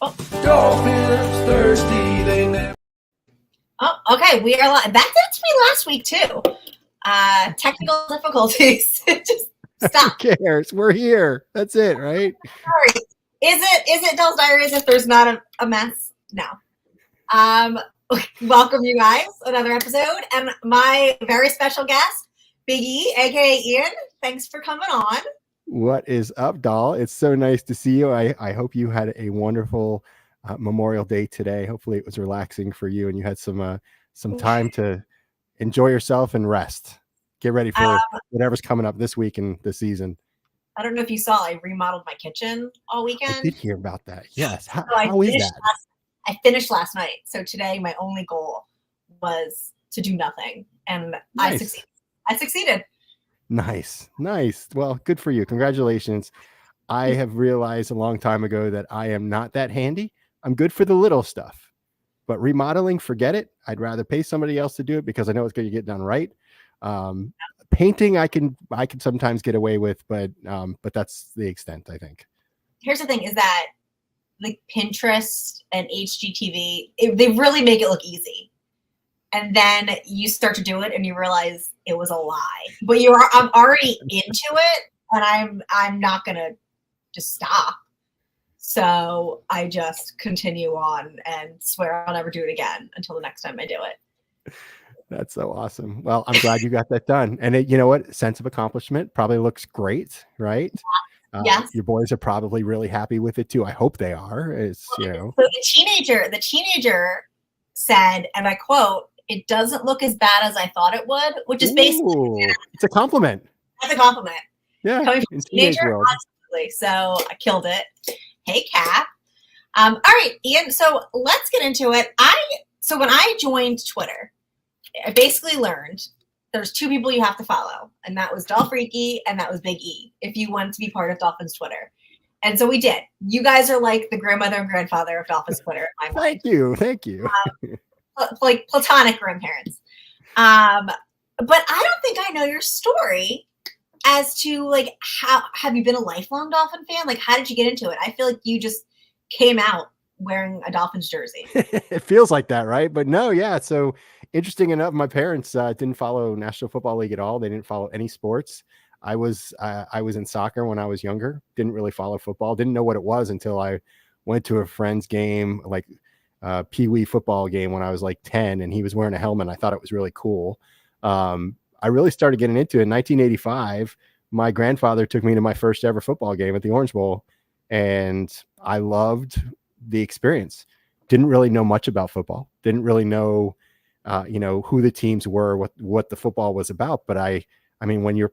Oh, Dolphins thirsty, they never. oh, okay. We are live. That did to me last week too. Technical difficulties. Just Who stop. cares? We're here. That's it, right? Sorry. Is it Dell's Diaries if there's not a mess? No. Um, welcome you guys another episode, and my very special guest, Big E, aka Ian. Thanks for coming on. What is up, doll? It's so nice to see you. I hope you had a wonderful Memorial Day today. Hopefully, it was relaxing for you, and you had some time to enjoy yourself and rest. Get ready for whatever's coming up this week and this season. I don't know if you saw, I remodeled my kitchen all I weekend. did hear about that. Yes. How So is that? I finished last night. So today, my only goal was to do nothing, and Nice. I succeeded. Nice. Well, good for you. Congratulations. I have realized a long time ago that I am not that handy. I'm good for the little stuff, but remodeling, forget it. I'd rather pay somebody else to do it because I know it's going to get done right. Painting, I can sometimes get away with, but that's the extent, I think. Here's the thing: is that like Pinterest and HGTV, they really make it look easy, and then you start to do it and you realize it was a lie. But I'm already into it, and I'm not gonna just stop. So I just continue on and swear I'll never do it again until the next time I do it. That's so awesome. Well, I'm glad you got that done. And you know what? Sense of accomplishment probably looks great, right? Yes. Your boys are probably really happy with it too. I hope they are. So the teenager said, and I quote, "It doesn't look as bad as I thought it would," which is basically it's a compliment. that's a compliment. Yeah, Coming from in a teenager, world. absolutely. So I killed it. Hey, Cap. All right, Ian. So let's get into it. So when I joined Twitter, I basically learned there's two people you have to follow, and that was Dolfreaky and that was Big E if you want to be part of Dolphins Twitter. And so we did. You guys are like the grandmother and grandfather of Dolphins Twitter. In my mind. Thank you. Like platonic grandparents. But I don't think I know your story as to like how have you been a lifelong Dolphin fan? Like how did you get into it? I feel like you just came out wearing a Dolphins jersey. It feels like that, right? But no, yeah. So interesting enough, my parents didn't follow National Football League at all. They didn't follow any sports. I was in soccer when I was younger. Didn't really follow football. Didn't know what it was until I went to a friend's game, like Pee Wee football game when I was like 10, and he was wearing a helmet. I thought it was really cool. I really started getting into it in 1985. My grandfather took me to my first ever football game at the Orange Bowl, and I loved the experience. Didn't really know much about football. Didn't really know, who the teams were, what the football was about. But I mean, when you're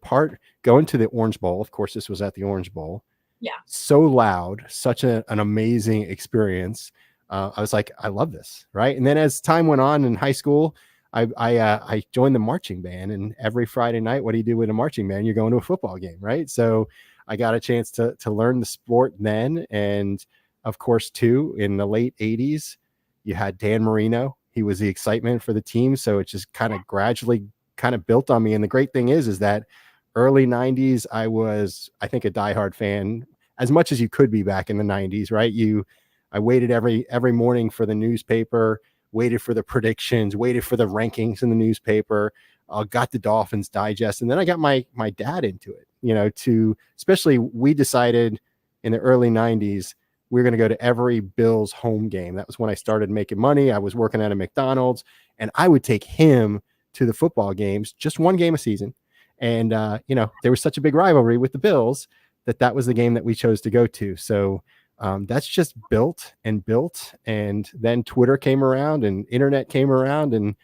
going to the Orange Bowl, of course, this was at the Orange Bowl. Yeah. So loud, such an amazing experience. I was like, I love this, right? And then as time went on in high school, I joined the marching band, and every Friday night, what do you do with a marching band? You're going to a football game, right? So I got a chance to learn the sport then, and of course, too, in the late 80s, you had Dan Marino. He was the excitement for the team, so it just kind of gradually kind of built on me. And the great thing is that early 90s, I was, I think, a diehard fan, as much as you could be back in the 90s, right? I waited every morning for the newspaper, waited for the predictions, waited for the rankings in the newspaper, got the Dolphins Digest, and then I got my dad into it, especially we decided in the early 90s, we were going to go to every Bills home game. That was when I started making money. I was working at a McDonald's, and I would take him to the football games, just one game a season. And, there was such a big rivalry with the Bills that was the game that we chose to go to. So that's just built. And then Twitter came around and internet came around, and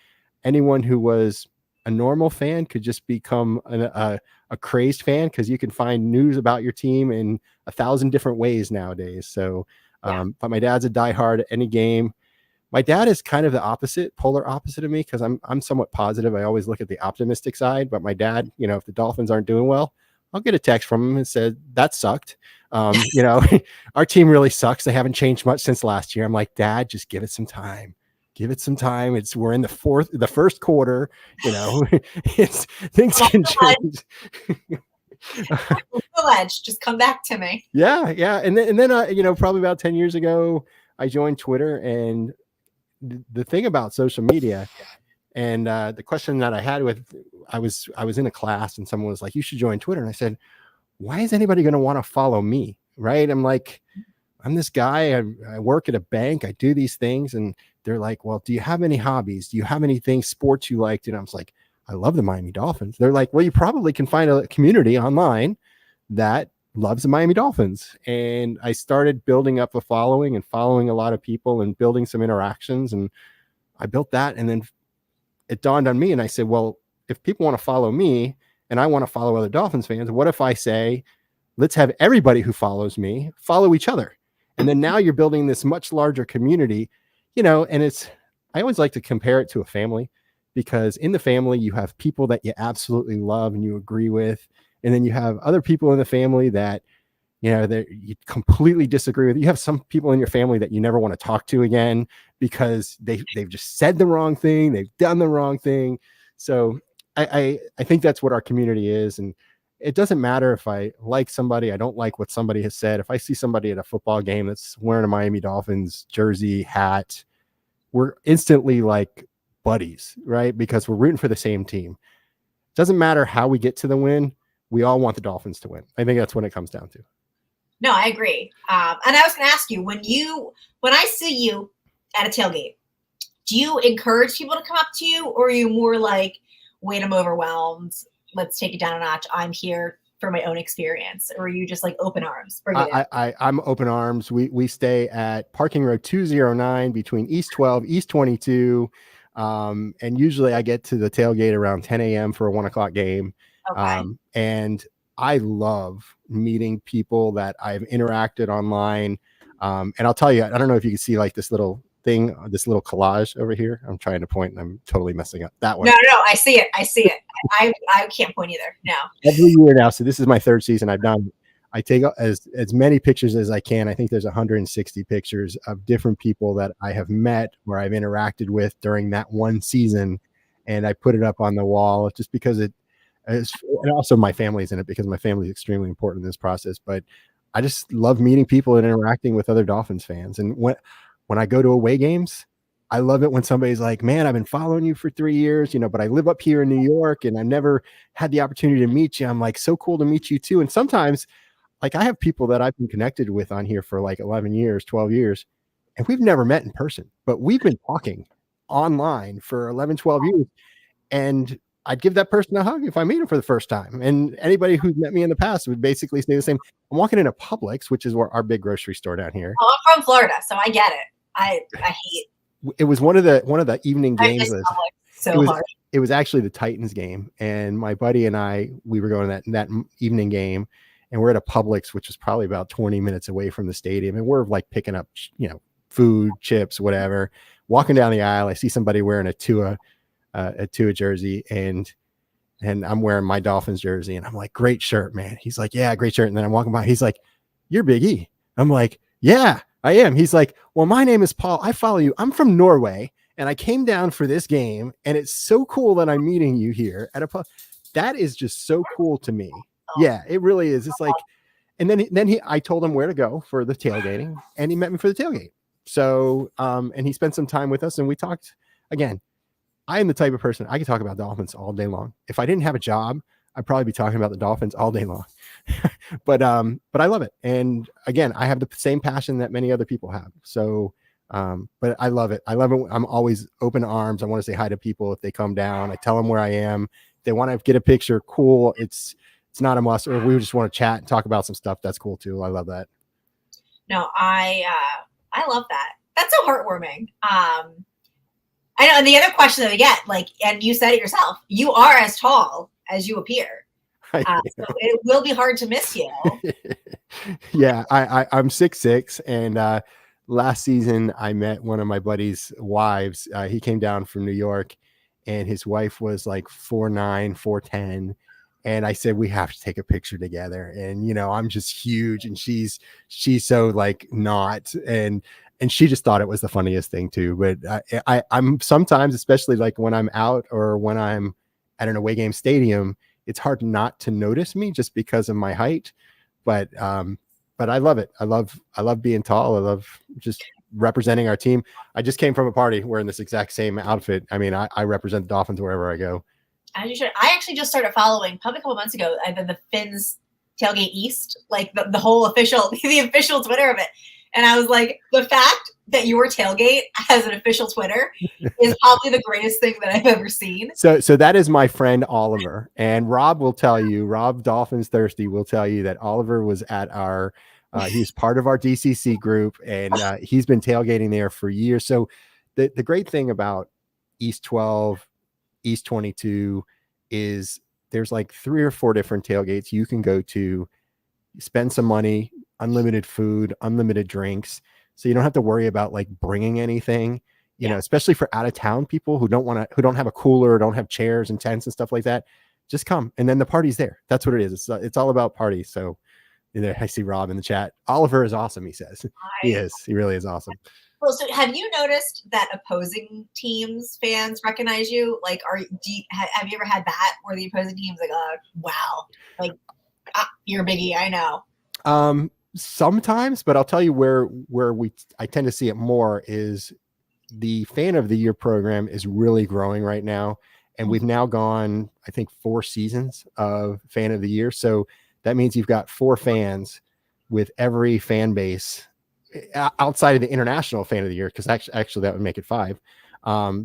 anyone who was a normal fan could just become a crazed fan, because you can find news about your team in 1,000 different ways nowadays. So, but my dad's a diehard at any game. My dad is kind of the polar opposite of me, because I'm somewhat positive. I always look at the optimistic side, but my dad, if the Dolphins aren't doing well, I'll get a text from him and said, that sucked. Our team really sucks. They haven't changed much since last year. I'm like, Dad, just give it some time. Give it some time. We're in the first quarter, things can change. The ledge, just come back to me. Yeah. And then probably about 10 years ago, I joined Twitter, and the thing about social media, and the question that I had I was in a class and someone was like, you should join Twitter. And I said, why is anybody going to want to follow me? Right. I'm like, I'm this guy. I work at a bank. I do these things. And they're like, well, do you have any hobbies? Do you have anything sports you liked? And I was like, I love the Miami Dolphins. They're like, well, you probably can find a community online that loves the Miami Dolphins. And I started building up a following and following a lot of people and building some interactions. And I built that. And then it dawned on me, and I said, well, if people want to follow me and I want to follow other Dolphins fans, what if I say, let's have everybody who follows me follow each other? And then now you're building this much larger community, and I always like to compare it to a family, because in the family, you have people that you absolutely love and you agree with. And then you have other people in the family that, that you completely disagree with. You have some people in your family that you never want to talk to again because they've just said the wrong thing. They've done the wrong thing. So I think that's what our community is. And it doesn't matter if I like somebody, I don't like what somebody has said. If I see somebody at a football game that's wearing a Miami Dolphins jersey, hat, we're instantly like buddies, right? Because we're rooting for the same team. Doesn't matter how we get to the win. We all want the Dolphins to win. I think that's what it comes down to. No, I agree. And I was going to ask you, when I see you at a tailgate, do you encourage people to come up to you, or are you more like, wait, I'm overwhelmed, let's take it down a notch, I'm here for my own experience? Or are you just like open arms? I'm open arms. We stay at Parking Road 209 between East 12, East 22. And usually I get to the tailgate around 10 a.m. for a 1 o'clock game. Okay. And I love meeting people that I've interacted online. And I'll tell you, I don't know if you can see like this little thing, this little collage over here. I'm trying to point and I'm totally messing up that one. No, I see it. I can't point either. No. Every year now. So this is my third season. I take as many pictures as I can. I think there's 160 pictures of different people that I have met or I've interacted with during that one season. And I put it up on the wall just because and also my family's in it, because my family is extremely important in this process. But I just love meeting people and interacting with other Dolphins fans. And when I go to away games, I love it when somebody's like, man, I've been following you for 3 years, but I live up here in New York and I've never had the opportunity to meet you. I'm like, so cool to meet you too. And sometimes like I have people that I've been connected with on here for like 11 years, 12 years, and we've never met in person, but we've been talking online for 11, 12 years. And I'd give that person a hug if I meet him for the first time. And anybody who's met me in the past would basically say the same. I'm walking into Publix, which is our big grocery store down here. Oh, I'm from Florida, so I get it. I hate. It was one of the evening games. It was actually the Titans game, and my buddy and we were going to that evening game, and we're at a Publix, which is probably about 20 minutes away from the stadium, and we're like picking up, food, chips, whatever. Walking down the aisle, I see somebody wearing a Tua jersey, and I'm wearing my Dolphins jersey, and I'm like, great shirt, man. He's like, yeah, great shirt. And then I'm walking by, he's like, you're Big E. I'm like, yeah, I am. He's like, well, my name is Paul. I follow you. I'm from Norway, and I came down for this game, and it's so cool that I'm meeting you here at a pub. That is just so cool to me. Yeah, it really is. It's like, and then I told him where to go for the tailgating, and he met me for the tailgate. So, and he spent some time with us, and we talked again. I am the type of person, I could talk about Dolphins all day long. If I didn't have a job, I'd probably be talking about the Dolphins all day long. But I love it. And again, I have the same passion that many other people have. So, but I love it. I'm always open arms. I want to say hi to people if they come down. I tell them where I am. If they want to get a picture, cool. It's not a must. Or if we just want to chat and talk about some stuff, that's cool too. I love that. No, I love that. That's so heartwarming. I know. And the other question that we get, and you said it yourself, you are as tall as you appear. So it will be hard to miss you. Yeah, I'm 6'6", and last season I met one of my buddy's wives. He came down from New York, and his wife was like 4'9", 4'10", and I said, we have to take a picture together. And I'm just huge, and she's so like not, and she just thought it was the funniest thing too. But I'm sometimes, especially like when I'm out or when I'm at an away game stadium, it's hard not to notice me just because of my height. But I love it. I love being tall. I love just representing our team. I just came from a party wearing this exact same outfit. I mean, I represent the Dolphins wherever I go. As you should. I actually just started following probably a couple months ago. I've been the Finns Tailgate East, like the whole official, the official Twitter of it. And I was like, the fact that your tailgate has an official Twitter is probably the greatest thing that I've ever seen. So that is my friend Oliver, and Rob will tell you, Rob Dolphins Thirsty will tell you that Oliver was at our, he was part of our DCC group, and he's been tailgating there for years. So the great thing about East 12, East 22 is there's like 3 or 4 different tailgates you can go to, spend some money, unlimited food, unlimited drinks. So you don't have to worry about like bringing anything, you know, especially for out of town people who don't have a cooler, don't have chairs and tents and stuff like that. Just come. And then the party's there. That's what it is. It's all about parties. So I see Rob in the chat. Oliver is awesome. He says he is. He really is awesome. Well, so have you noticed that opposing teams fans recognize you? Like, have you ever had that where the opposing team's like, oh, wow, like you're a biggie, I know. Sometimes, but I'll tell you where I tend to see it more is the fan of the year program is really growing right now. And we've now gone, I think, 4 seasons of fan of the year. So that means you've got 4 fans with every fan base outside of the international fan of the year. Because actually that would make it 5.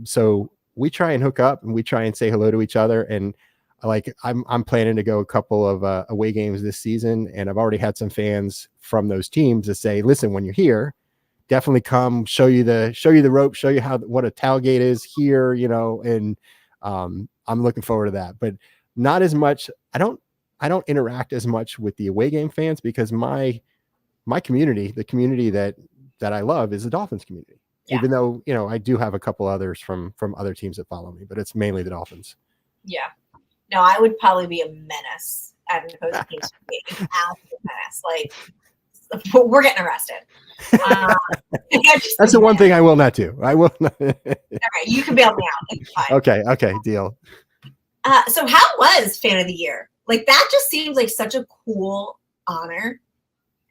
So we try and hook up and we try and say hello to each other. And like I'm planning to go a couple of away games this season, and I've already had some fans from those teams to say, listen, when you're here, definitely come, show you the rope, show you what a tailgate is here, you know, and I'm looking forward to that. But not as much. I don't interact as much with the away game fans because my community, the community that I love, is the Dolphins community. Yeah. Even though, you know, I do have a couple others from other teams that follow me, but it's mainly the Dolphins. Yeah. No, I would probably be a menace at an opposing team. An absolute menace. Like, we're getting arrested. That's the one thing I will not do. I will not. All right, you can bail me out. It's fine. Okay, deal. So how was Fan of the Year? Like, that just seems like such a cool honor.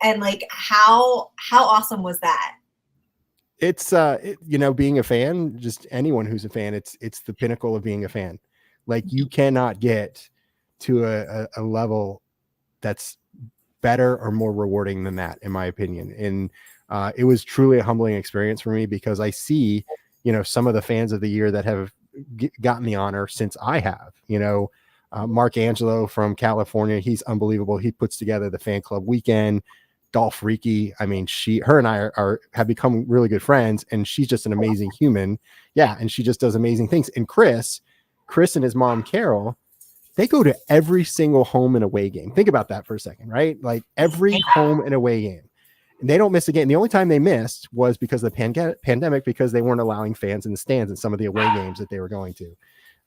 And like, how awesome was that? It's you know, being a fan, just anyone who's a fan, it's the pinnacle of being a fan. Like, you cannot get to a level that's better or more rewarding than that, in my opinion. And it was truly a humbling experience for me because I see, you know, some of the fans of the year that have gotten the honor since I have, you know, Mark Angelo from California. He's unbelievable. He puts together the fan club weekend. Dolph Ricky, I mean, her and I have become really good friends, and she's just an amazing human. Yeah. And she just does amazing things. And Chris and his mom, Carol, they go to every single home and away game. Think about that for a second, right? Like every home and away game. And they don't miss a game. The only time they missed was because of the pandemic, because they weren't allowing fans in the stands in some of the away games that they were going to.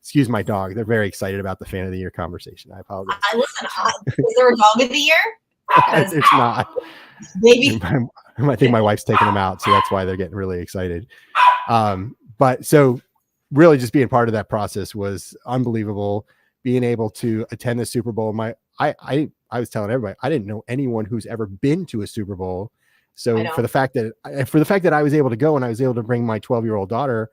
Excuse my dog. They're very excited about the fan of the year conversation. I apologize. Listen, is there a dog of the year? It's not. Maybe. I think my wife's taking them out, so that's why they're getting really excited. But so really just being part of that process was unbelievable. Being able to attend the Super Bowl. I was telling everybody, I didn't know anyone who's ever been to a Super Bowl. So for the fact that I was able to go and I was able to bring my 12-year-old daughter,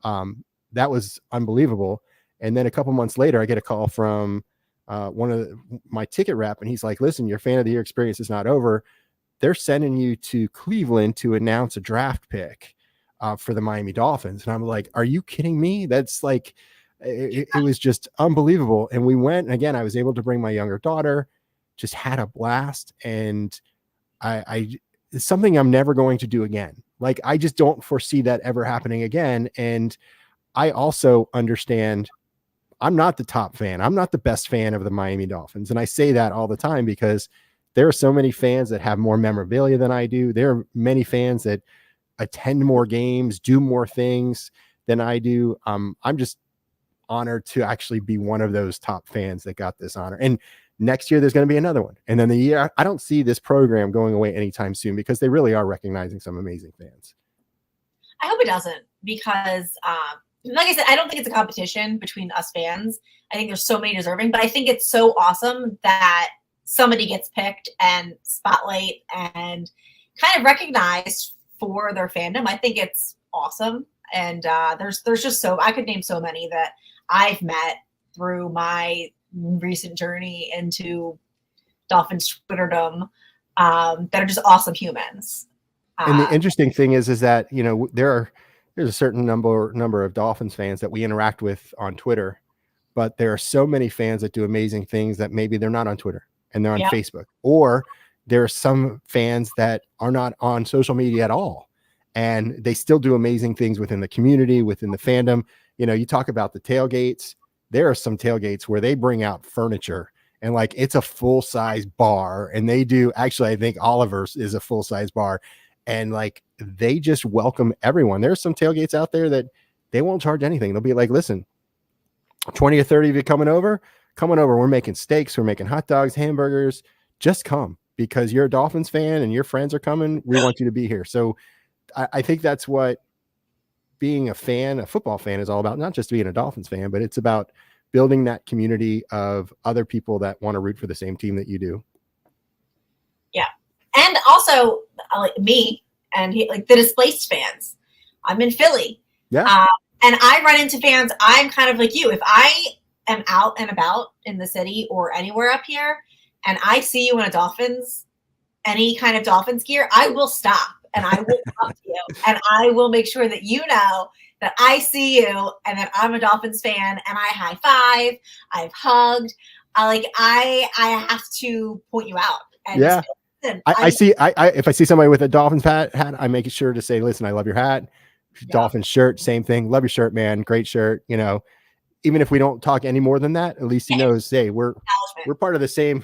that was unbelievable. And then a couple months later, I get a call from my ticket rep, and he's like, listen, your fan of the year experience is not over. They're sending you to Cleveland to announce a draft pick for the Miami Dolphins. And I'm like, are you kidding me? That's like, it was just unbelievable. And we went, and again, I was able to bring my younger daughter, just had a blast. And it's something I'm never going to do again. Like, I just don't foresee that ever happening again. And I also understand I'm not the top fan. I'm not the best fan of the Miami Dolphins. And I say that all the time because there are so many fans that have more memorabilia than I do. There are many fans that attend more games, do more things than I do. I'm just honored to actually be one of those top fans that got this honor. And next year there's going to be another one. And then the year, I don't see this program going away anytime soon because they really are recognizing some amazing fans. I hope it doesn't, because like I said, I don't think it's a competition between us fans. I think there's so many deserving, but I think it's so awesome that somebody gets picked and spotlight and kind of recognized for their fandom. I think it's awesome. And there's just I could name so many that I've met through my recent journey into Dolphins Twitterdom that are just awesome humans. And the interesting thing is that, you know, there's a certain number of Dolphins fans that we interact with on Twitter, but there are so many fans that do amazing things that maybe they're not on Twitter and they're on Facebook, or there are some fans that are not on social media at all, and they still do amazing things within the community, within the fandom. You know, you talk about the tailgates. There are some tailgates where they bring out furniture and like it's a full-size bar, and they do, actually, I think Oliver's is a full-size bar, and like they just welcome everyone. There's some tailgates out there that they won't charge anything. They'll be like, listen, 20 or 30 of you coming over. We're making steaks, we're making hot dogs, hamburgers. Just come because you're a Dolphins fan and your friends are coming. We want you to be here. So I think that's what being a football fan is all about. Not just being a Dolphins fan, but it's about building that community of other people that want to root for the same team that you do. Yeah. And also like me and like the displaced fans. I'm in Philly. Yeah. And I run into fans. I'm kind of like you. If I am out and about in the city or anywhere up here and I see you in any kind of Dolphins gear, I will stop and I will talk to you and I will make sure that you know that I see you and that I'm a Dolphins fan and I high five, I've hugged. I have to point you out. And yeah. If I see somebody with a Dolphins hat, I make sure to say, listen, I love your hat. Dolphins shirt, same thing. Love your shirt, man. Great shirt. You know, even if we don't talk any more than that, at least he knows, hey, we're part of the same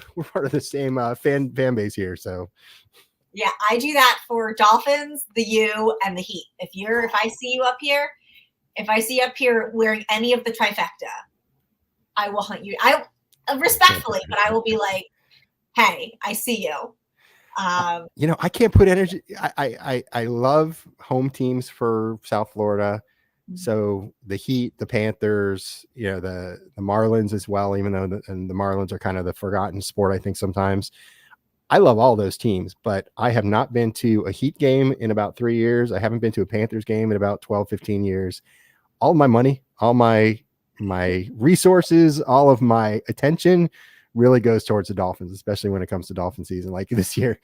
fan base here. So yeah, I do that for Dolphins, the U, and the Heat. If I see you up here wearing any of the trifecta, I will hunt you. I respectfully, but I will be like, hey, I see you. You know, I can't put energy. I love home teams for South Florida. So the Heat, the Panthers, you know, the Marlins as well, even though the Marlins are kind of the forgotten sport, I think sometimes. I love all those teams, but I have not been to a Heat game in about 3 years. I haven't been to a Panthers game in about 12, 15 years. All my money, all my resources, all of my attention really goes towards the Dolphins, especially when it comes to Dolphin season. Like this year,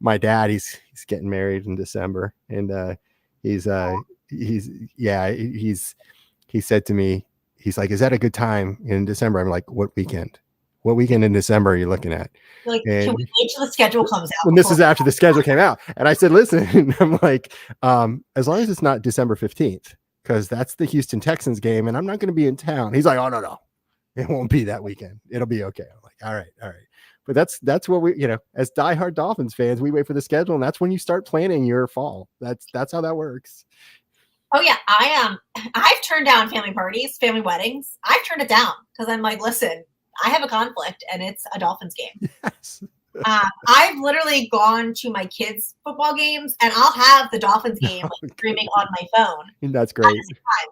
my dad, he's getting married in December, and he said to me, he's like, is that a good time in December? I'm like, what weekend in December are you looking at? Like, can we wait till the schedule comes out? And this is after the schedule came out. And I said, listen, I'm like, as long as it's not December 15th, because that's the Houston Texans game and I'm not going to be in town. He's like, oh, no. It won't be that weekend. It'll be okay. I'm like, all right. But that's what we, you know, as diehard Dolphins fans, we wait for the schedule, and that's when you start planning your fall. That's how that works. Oh yeah, I've turned down family parties, family weddings. I've turned it down because I'm like, listen, I have a conflict, and it's a Dolphins game. Yes. I've literally gone to my kids' football games, and I'll have the Dolphins game like streaming on my phone. That's great.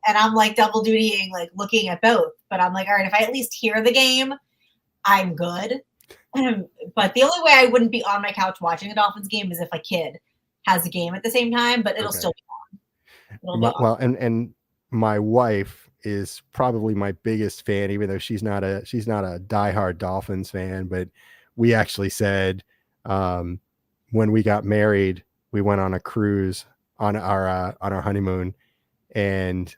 And I'm like double dutying, like looking at both. But I'm like, all right, if I at least hear the game, I'm good. But the only way I wouldn't be on my couch watching a Dolphins game is if a kid has a game at the same time. But it'll still be on. Well, and my wife is probably my biggest fan, even though she's not a diehard Dolphins fan, but we actually said when we got married, we went on a cruise on our honeymoon, and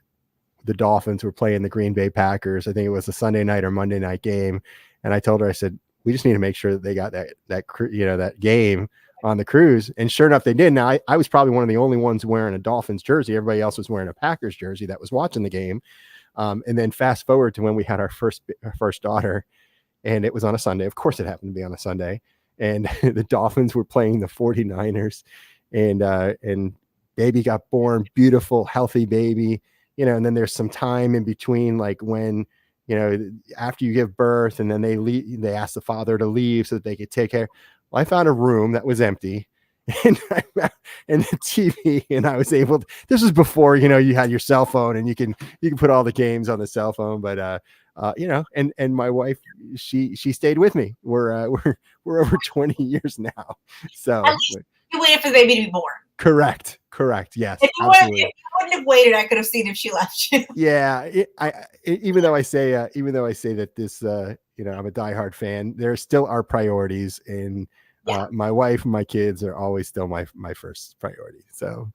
the Dolphins were playing the Green Bay Packers. I think it was a Sunday night or Monday night game. And I told her, I said, we just need to make sure that they got that game on the cruise. And sure enough, they did. Now I was probably one of the only ones wearing a Dolphins jersey. Everybody else was wearing a Packers jersey that was watching the game. And then fast forward to when we had our first daughter, and it was on a Sunday. Of course it happened to be on a Sunday, and the Dolphins were playing the 49ers, and baby got born, beautiful, healthy baby, you know, and then there's some time in between, like when, you know, after you give birth, and then they ask the father to leave so that they could take care. Well, I found a room that was empty, and the TV, and I was able to, this was before, you know, you had your cell phone and you can put all the games on the cell phone, but you know, and my wife, she stayed with me. We're over 20 years now. So you waited for the baby to be born. Correct. Yes, If absolutely. you wouldn't have waited, I could have seen if she left you. Yeah, even though I say that this, I'm a diehard fan, there still are priorities, and Yeah. my wife and my kids are always still my first priority. So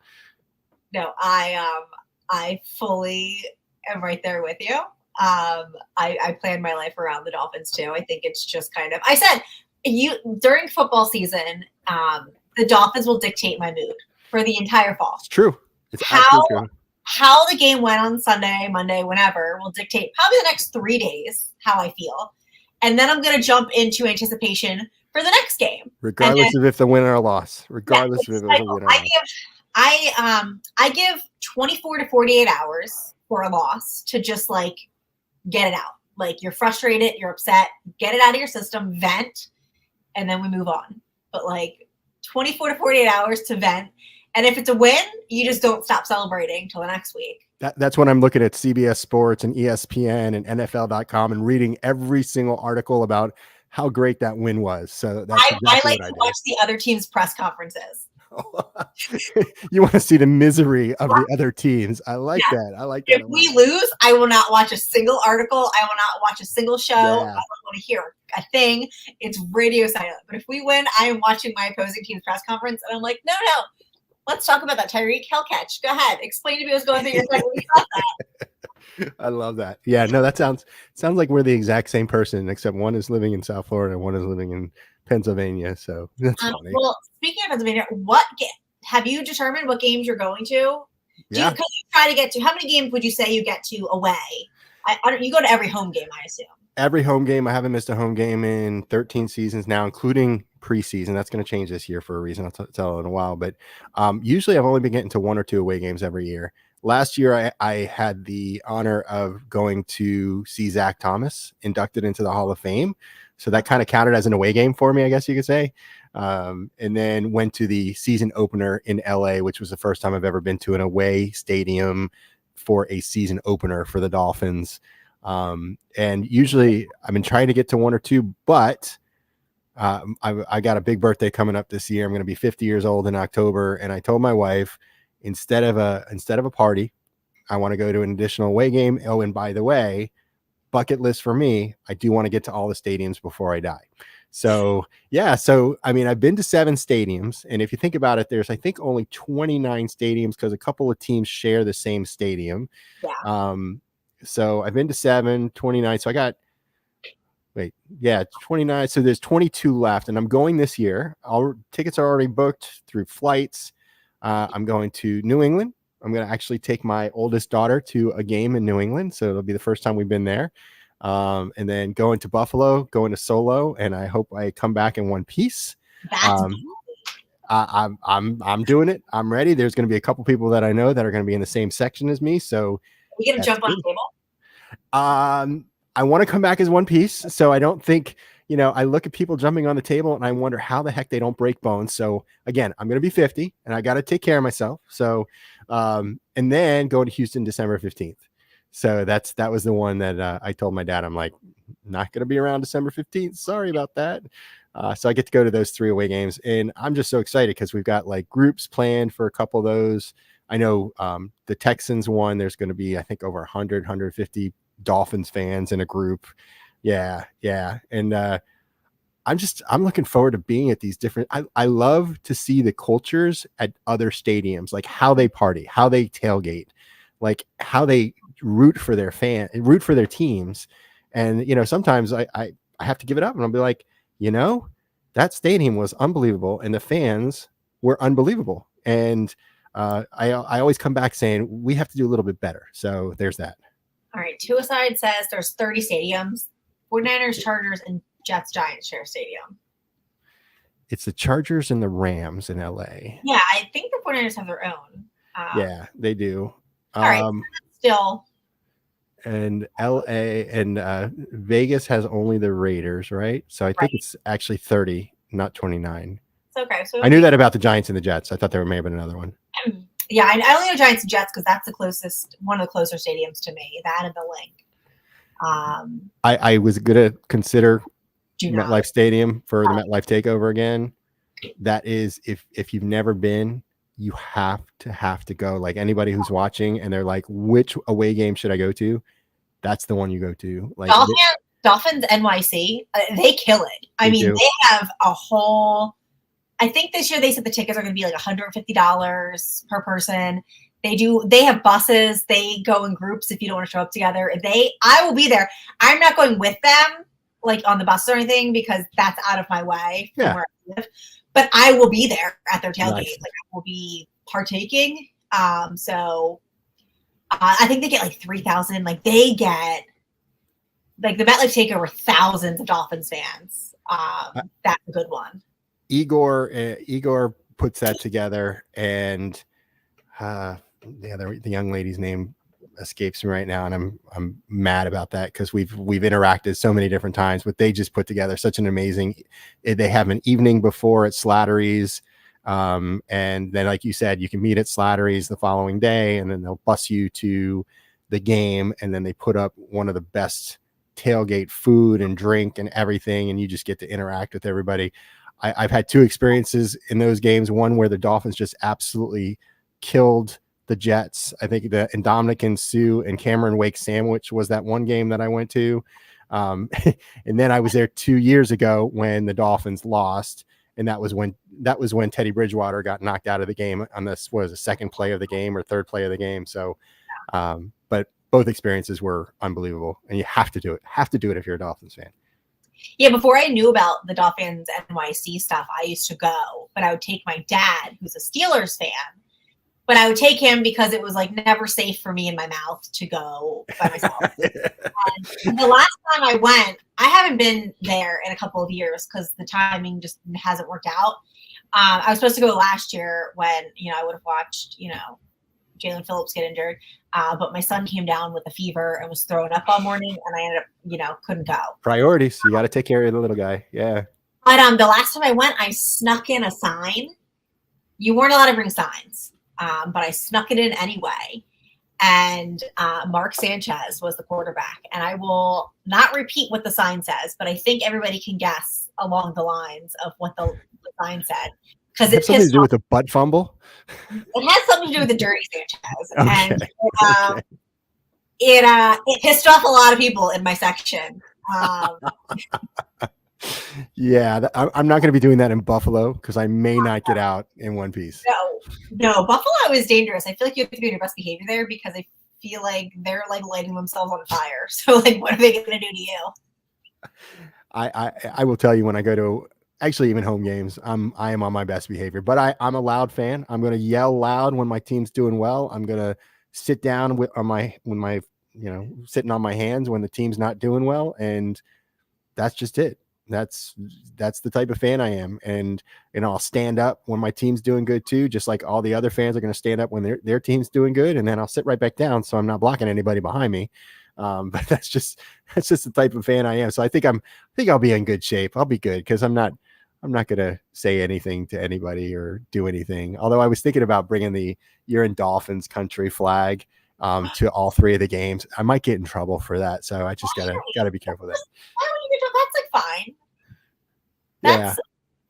No, I fully am right there with you. I plan my life around the Dolphins too. I think it's just kind of, I said, during football season, the Dolphins will dictate my mood for the entire fall. it's true. It's How absolutely true. how the game went on Sunday, Monday, whenever will dictate probably the next 3 days how I feel. And then I'm going to jump into anticipation for the next game. Regardless of if the win or loss. Regardless Yeah, of if it was a win or loss. I give 24 to 48 hours for a loss to just like get it out. Like you're frustrated, you're upset, get it out of your system, vent, and then we move on. But like 24 to 48 hours to vent. And if it's a win, you just don't stop celebrating till the next week. That's when I'm looking at CBS Sports and ESPN and NFL.com and reading every single article about how great that win was. So that's exactly I like what I to do. watch the other team's press conferences. You want to see the misery of the other teams. I like that. I like that. If we lose, I will not watch a single article. I will not watch a single show. I don't want to hear a thing. It's radio silent. But if we win, I am watching my opposing team's press conference, and I'm like, no. Let's talk about that Tyreek Hill catch. Go ahead. Explain to me what's going through your head when you saw that. I love that. Yeah, no, that sounds like we're the exact same person, except one is living in South Florida and one is living in Pennsylvania. So that's funny. Well, speaking of Pennsylvania, have you determined what games you're going to? Yeah. Because you try to get to, how many games would you say you get to away? You go to every home game, I assume. Every home game. I haven't missed a home game in 13 seasons now, including preseason. That's going to change this year for a reason. I'll tell in a while. But usually I've only been getting to 1 or 2 away games every year. Last year, I had the honor of going to see Zach Thomas inducted into the Hall of Fame. So that kind of counted as an away game for me, I guess you could say. And then went to the season opener in LA, which was the first time I've ever been to an away stadium for a season opener for the Dolphins. And usually I've been trying to get to 1 or 2, but I got a big birthday coming up this year. I'm going to be 50 years old in October. And I told my wife, instead of a party, I want to go to an additional away game. Oh, and by the way, bucket list for me, I do want to get to all the stadiums before I die. So yeah. So, I mean, I've been to 7 stadiums, and if you think about it, there's, I think, only 29 stadiums because a couple of teams share the same stadium. Yeah. So I've been to 7, 29. So I got, 29. So there's 22 left, and I'm going this year. Tickets are already booked through flights. I'm going to New England. I'm going to actually take my oldest daughter to a game in New England. So it'll be the first time we've been there. And then going to Buffalo, going to Solo, and I hope I come back in one piece. I'm doing it. I'm ready. There's going to be a couple people that I know that are going to be in the same section as me. So we going to jump on the table? I want to come back as one piece. So I don't think, I look at people jumping on the table and I wonder how the heck they don't break bones. So again, I'm going to be 50 and I got to take care of myself. So, and then go to Houston, December 15th. So that was the one that I told my dad, I'm like, not going to be around December 15th. Sorry about that. So I get to go to those 3 away games, and I'm just so excited because we've got like groups planned for a couple of those. I know the Texans one, there's going to be, I think, over 100, 150 Dolphins fans in a group. Yeah. And I'm looking forward to being at these different, I love to see the cultures at other stadiums, like how they party, how they tailgate, like how they root for their teams. And, sometimes I have to give it up and I'll be like, that stadium was unbelievable and the fans were unbelievable. And I always come back saying we have to do a little bit better. So there's that. All right. Two Aside says there's 30 stadiums. 49ers, Chargers, and Jets, Giants share stadium. It's the Chargers and the Rams in LA. Yeah, I think the 49ers have their own. Yeah, they do. All right. Still. And LA and Vegas has only the Raiders, right? So I think it's actually 30, not 29. It's okay. So I knew that about the Giants and the Jets. I thought there may have been another one. Yeah, I only know Giants and Jets because that's one of the closer stadiums to me. That and the Link. I was going to consider MetLife Stadium for the MetLife takeover again. That is, if you've never been, you have to go. Like anybody who's watching and they're like, which away game should I go to? That's the one you go to. Like Dolphins NYC, they kill it. I mean, do. they have a whole. I think this year they said the tickets are going to be like $150 per person. They have buses. They go in groups if you don't want to show up together. I will be there. I'm not going with them, like on the bus or anything, because that's out of my way from where I live. But I will be there at their tailgate. Nice. Like I will be partaking. So I think they get like 3,000. Like they get like the MetLife Takeover, thousands of Dolphins fans. That's a good one. Igor puts that together, and the young lady's name escapes me right now, and I'm mad about that because we've interacted so many different times, but they just put together such an amazing. They have an evening before at Slattery's, and then like you said, you can meet at Slattery's the following day, and then they'll bus you to the game, and then they put up one of the best tailgate food and drink and everything, and you just get to interact with everybody. I've had two experiences in those games. One where the Dolphins just absolutely killed the Jets. I think the Indomitian Sue and Cameron Wake sandwich was that one game that I went to. And then I was there 2 years ago when the Dolphins lost. And that was when Teddy Bridgewater got knocked out of the game on this was the second play of the game or third play of the game. So, but both experiences were unbelievable, and you have to do it. Have to do it if you're a Dolphins fan. Yeah, before I knew about the Dolphins NYC stuff, I used to go, but I would take my dad, who's a Steelers fan, but I would take him because it was like never safe for me in my mouth to go by myself. And the last time I went, I haven't been there in a couple of years because the timing just hasn't worked out. I was supposed to go last year when, I would have watched, Jalen Phillips get injured. But my son came down with a fever and was throwing up all morning, and I ended up, couldn't go. Priorities. You got to take care of the little guy. Yeah. But the last time I went, I snuck in a sign. You weren't allowed to bring signs, but I snuck it in anyway. And Mark Sanchez was the quarterback. And I will not repeat what the sign says, but I think everybody can guess along the lines of what the sign said. Because it something to do with the butt fumble. It has something to do with the dirty Sanchez, Okay. And it pissed off a lot of people in my section. Yeah, I'm not going to be doing that in Buffalo because I may not get out in one piece. No, Buffalo is dangerous. I feel like you have to be on your best behavior there because I feel like they're like lighting themselves on fire. So like, what are they going to do to you? I will tell you when I go to. Actually, even home games, I am on my best behavior, but I'm a loud fan. I'm going to yell loud when my team's doing well. I'm going to sit down sitting on my hands when the team's not doing well. And that's just it. That's the type of fan I am. And, I'll stand up when my team's doing good too. Just like all the other fans are going to stand up when their team's doing good. And then I'll sit right back down. So I'm not blocking anybody behind me. But that's just the type of fan I am. So I think I'll be in good shape. I'll be good because I'm not going to say anything to anybody or do anything. Although I was thinking about bringing the You're in Dolphins country flag to all three of the games. I might get in trouble for that. So I just gotta be careful there. That's like fine.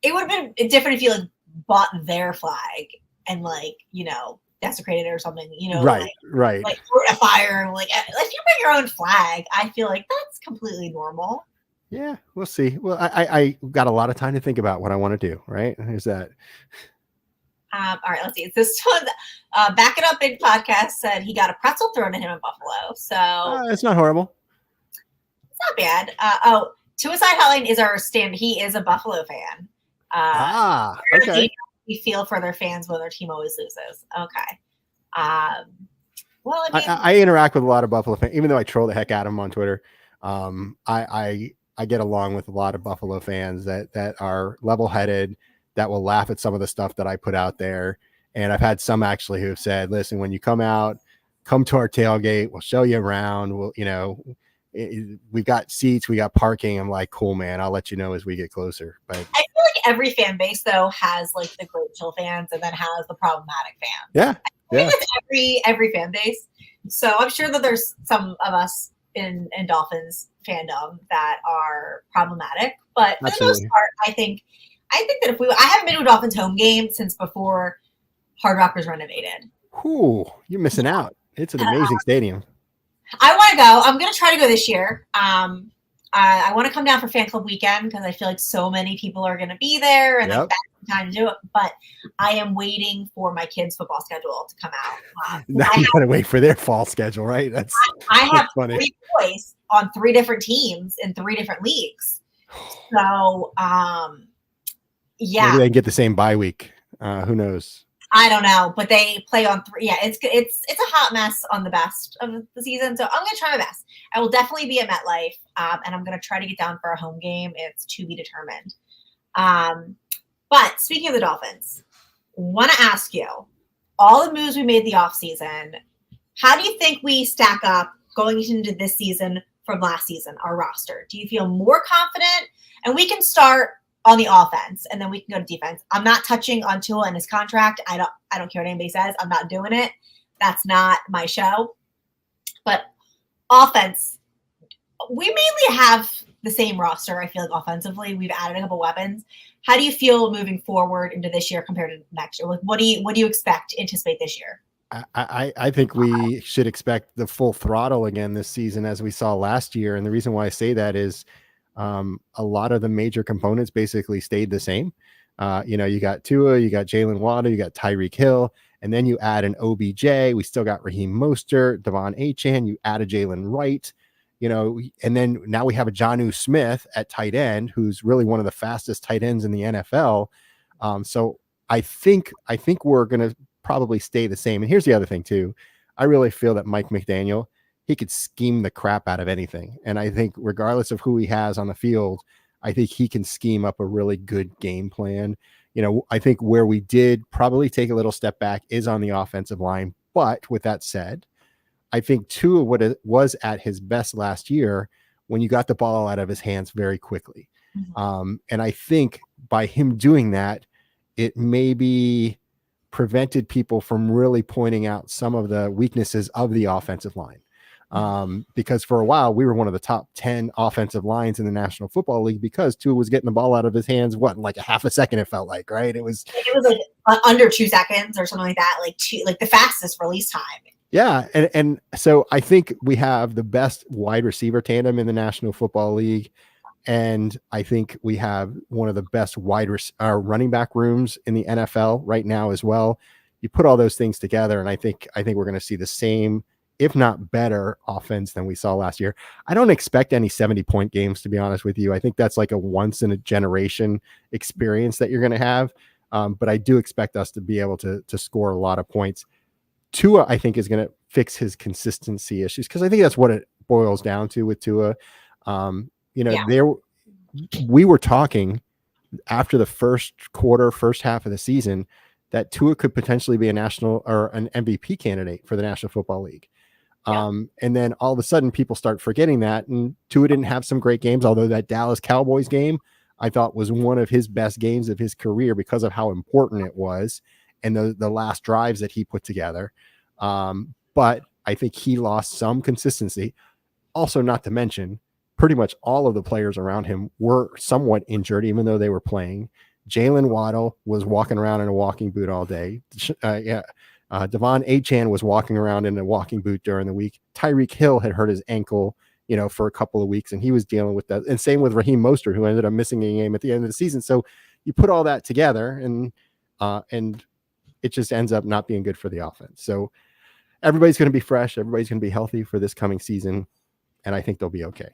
It would have been different if you like bought their flag and desecrated it or something, Right. Like a fire and if you bring your own flag, I feel like that's completely normal. Yeah, we'll see. Well, I got a lot of time to think about what I want to do. Right? There's that. All right, let's see. This one, Back It Up Big Podcast said he got a pretzel thrown at him in Buffalo. So it's not horrible. It's not bad. Suicide Hotline is our stand. He is a Buffalo fan. Okay. We feel for their fans when their team always loses. Okay. Well, I interact with a lot of Buffalo fans, even though I troll the heck out of them on Twitter. I get along with a lot of Buffalo fans that are level-headed, that will laugh at some of the stuff that I put out there. And I've had some actually who have said, listen, when you come to our tailgate, we'll show you around. We've got seats, we got parking. I'm like, cool, man. I'll let you know as we get closer. But I feel like every fan base though has like the great chill fans and then has the problematic fans. Yeah. I think it's every fan base. So I'm sure that there's some of us in Dolphins fandom that are problematic, but for the most part, I think that I haven't been to a Dolphins home game since before Hard Rock was renovated. Ooh, you're missing out. It's an amazing stadium. I want to go. I'm going to try to go this year. I want to come down for fan club weekend because I feel like so many people are going to be there and like that's the time to do it. But I am waiting for my kids' football schedule to come out. Now you got to wait for their fall schedule, right? I have funny. 3 boys on 3 different teams in 3 different leagues. So, yeah. Maybe they can get the same bye week. Who knows? I don't know, but they play on 3. Yeah, it's a hot mess on the best of the season. So I'm going to try my best. I will definitely be at MetLife, and I'm going to try to get down for a home game. It's to be determined. But speaking of the Dolphins, want to ask you, all the moves we made the offseason, how do you think we stack up going into this season from last season, our roster? Do you feel more confident? And we can start on the offense, and then we can go to defense. I'm not touching on Tua and his contract. I don't care what anybody says. I'm not doing it. That's not my show. But offense, we mainly have the same roster. I feel like offensively, we've added a couple weapons. How do you feel moving forward into this year compared to next year? What do you anticipate this year? I think we should expect the full throttle again this season as we saw last year. And the reason why I say that is a lot of the major components basically stayed the same. You got Tua, you got Jalen Waddle, you got Tyreek Hill, and then you add an OBJ. We still got Raheem Mostert, Devon Achane. You add a Jalen Wright, and then now we have a Jonnu Smith at tight end, who's really one of the fastest tight ends in the NFL. So I think we're going to probably stay the same. And here's the other thing too. I really feel that Mike McDaniel, he could scheme the crap out of anything. And I think regardless of who he has on the field, I think he can scheme up a really good game plan. I think where we did probably take a little step back is on the offensive line. But with that said, I think Tua was at his best last year when you got the ball out of his hands very quickly. Mm-hmm. And I think by him doing that, it maybe prevented people from really pointing out some of the weaknesses of the offensive line. Because for a while we were one of the top 10 offensive lines in the National Football League because Tua was getting the ball out of his hands, like a half a second, it felt like, right? It was like under 2 seconds or something like that, like the fastest release time. Yeah. And so I think we have the best wide receiver tandem in the National Football League. And I think we have one of the best running back rooms in the NFL right now as well. You put all those things together, and I think we're going to see the same, if not better, offense than we saw last year. I don't expect any 70-point games, to be honest with you. I think that's like a once in a generation experience that you're going to have. But I do expect us to be able to score a lot of points. Tua, I think, is going to fix his consistency issues, because I think that's what it boils down to with Tua. We were talking after the first half of the season that Tua could potentially be a national or an MVP candidate for the National Football League. And then all of a sudden people start forgetting that, and Tua didn't have some great games, although that Dallas Cowboys game I thought was one of his best games of his career because of how important it was and the last drives that he put together. But I think he lost some consistency. Also, not to mention, pretty much all of the players around him were somewhat injured, even though they were playing. Jalen Waddle was walking around in a walking boot all day. Devon Achane was walking around in a walking boot during the week. Tyreek Hill had hurt his ankle, for a couple of weeks, and he was dealing with that. And same with Raheem Mostert, who ended up missing a game at the end of the season. So you put all that together, and it just ends up not being good for the offense. So everybody's going to be fresh. Everybody's going to be healthy for this coming season, and I think they'll be okay.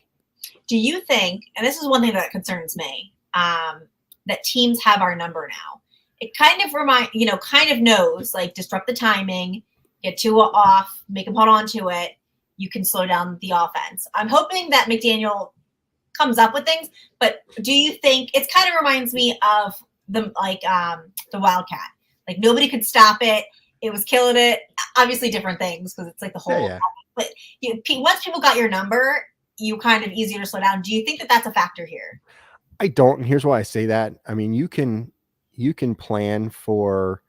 Do you think, and this is one thing that concerns me, that teams have our number now? It kind of knows, like, disrupt the timing, get Tua off, make him hold on to it. You can slow down the offense. I'm hoping that McDaniel comes up with things, but do you think it kind of reminds me of the Wildcat? Like, nobody could stop it. It was killing it. Obviously different things, because it's like the whole, but once people got your number, you kind of easier to slow down. Do you think that that's a factor here? I don't. And here's why I say that. I mean, you can plan for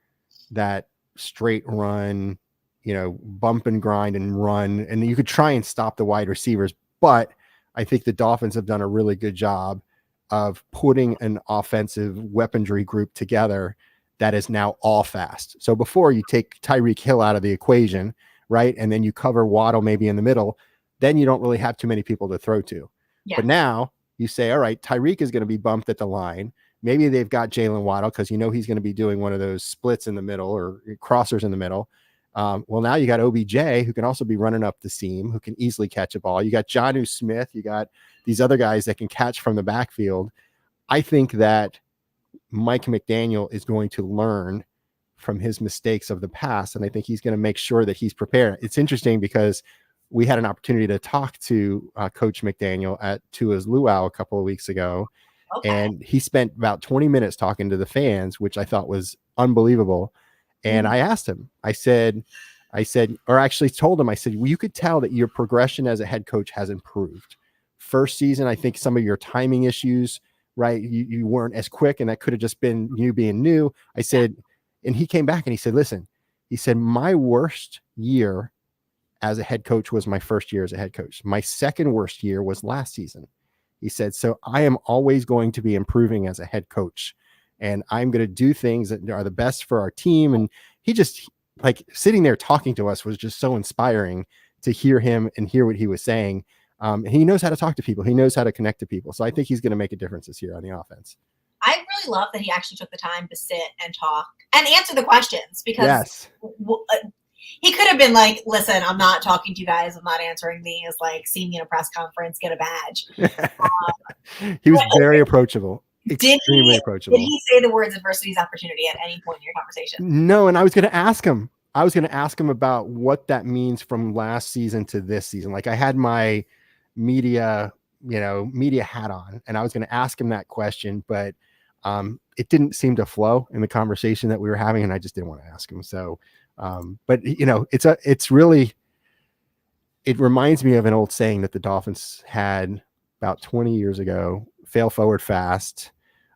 that straight run, bump and grind and run, and you could try and stop the wide receivers. But I think the Dolphins have done a really good job of putting an offensive weaponry group together that is now all fast. So before you take Tyreek Hill out of the equation, right? And then you cover Waddle maybe in the middle, then you don't really have too many people to throw to. Yeah. But now you say, all right, Tyreek is going to be bumped at the line. Maybe they've got Jalen Waddle because you know he's going to be doing one of those splits in the middle or crossers in the middle. Well, now you got OBJ who can also be running up the seam, who can easily catch a ball. You got Jonnu Smith. You got these other guys that can catch from the backfield. I think that Mike McDaniel is going to learn from his mistakes of the past, and I think he's going to make sure that he's prepared. It's interesting because we had an opportunity to talk to Coach McDaniel at Tua's Luau a couple of weeks ago, and he spent about 20 minutes talking to the fans, which I thought was unbelievable. And I asked him, I said, or actually told him, I said, well, you could tell that your progression as a head coach has improved. First season, I think some of your timing issues, right? You weren't as quick, and that could have just been you being new. I said, and he came back and he said, listen, he said, my worst year as a head coach was my first year as a head coach. My second worst year was last season. He said, so I am always going to be improving as a head coach, and I'm going to do things that are the best for our team. And he just, like, sitting there talking to us was just so inspiring to hear him and hear what he was saying. He knows how to talk to people. He knows how to connect to people. So I think he's going to make a difference this year on the offense. I really love that he actually took the time to sit and talk and answer the questions, because he could have been like, listen, I'm not talking to you guys. I'm not answering these. Like, see me in a press conference, get a badge. He was very approachable. Extremely approachable. Did he say the words adversity is opportunity at any point in your conversation? No, and I was going to ask him. About what that means from last season to this season. Like, I had my media hat on, and I was going to ask him that question, but it didn't seem to flow in the conversation that we were having, and I just didn't want to ask him. So, but it reminds me of an old saying that the Dolphins had about 20 years ago: fail forward fast.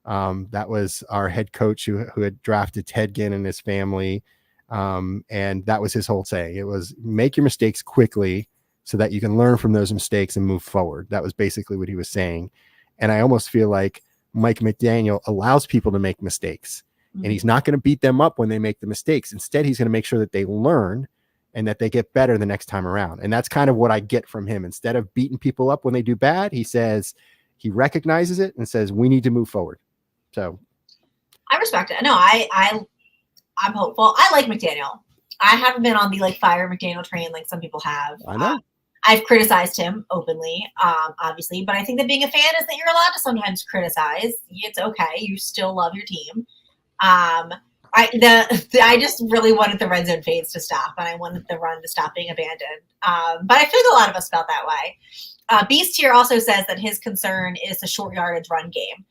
That was our head coach who had drafted Ted Ginn and his family. And that was his whole saying. It was make your mistakes quickly so that you can learn from those mistakes and move forward. That was basically what he was saying. And I almost feel like Mike McDaniel allows people to make mistakes, and he's not going to beat them up when they make the mistakes. Instead, he's going to make sure that they learn and that they get better the next time around. And that's kind of what I get from him. Instead of beating people up when they do bad, he recognizes it and says, we need to move forward. So I respect it. No, I'm hopeful. I like McDaniel. I haven't been on the fire McDaniel train like some people have. I know. I've criticized him openly, obviously, but I think that being a fan is that you're allowed to sometimes criticize. It's okay. You still love your team. I just really wanted the red zone fades to stop, and I wanted the run to stop being abandoned. But I feel like a lot of us felt that way. Beast here also says that his concern is the short yardage run game.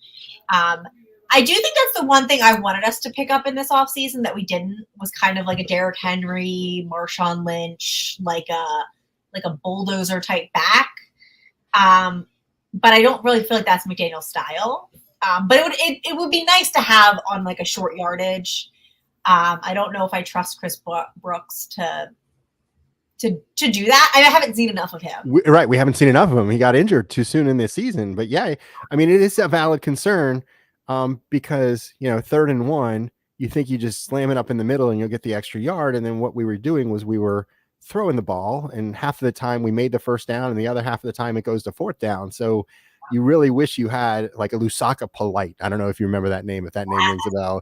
I do think that's the one thing I wanted us to pick up in this offseason that we didn't, was kind of like a Derrick Henry, Marshawn Lynch, like a bulldozer type back. But I don't really feel like that's McDaniel's style. But it would be nice to have on like a short yardage. I don't know if I trust Chris Brooks to do that. I haven't seen enough of him. Right. We haven't seen enough of him. He got injured too soon in this season. But yeah, I mean, it is a valid concern because, 3rd and 1, you think you just slam it up in the middle and you'll get the extra yard. And then what we were doing was we were throwing the ball, and half of the time we made the first down, and the other half of the time it goes to 4th down. So you really wish you had like a Lusaka Polite. I don't know if you remember that name, if that name rings a bell.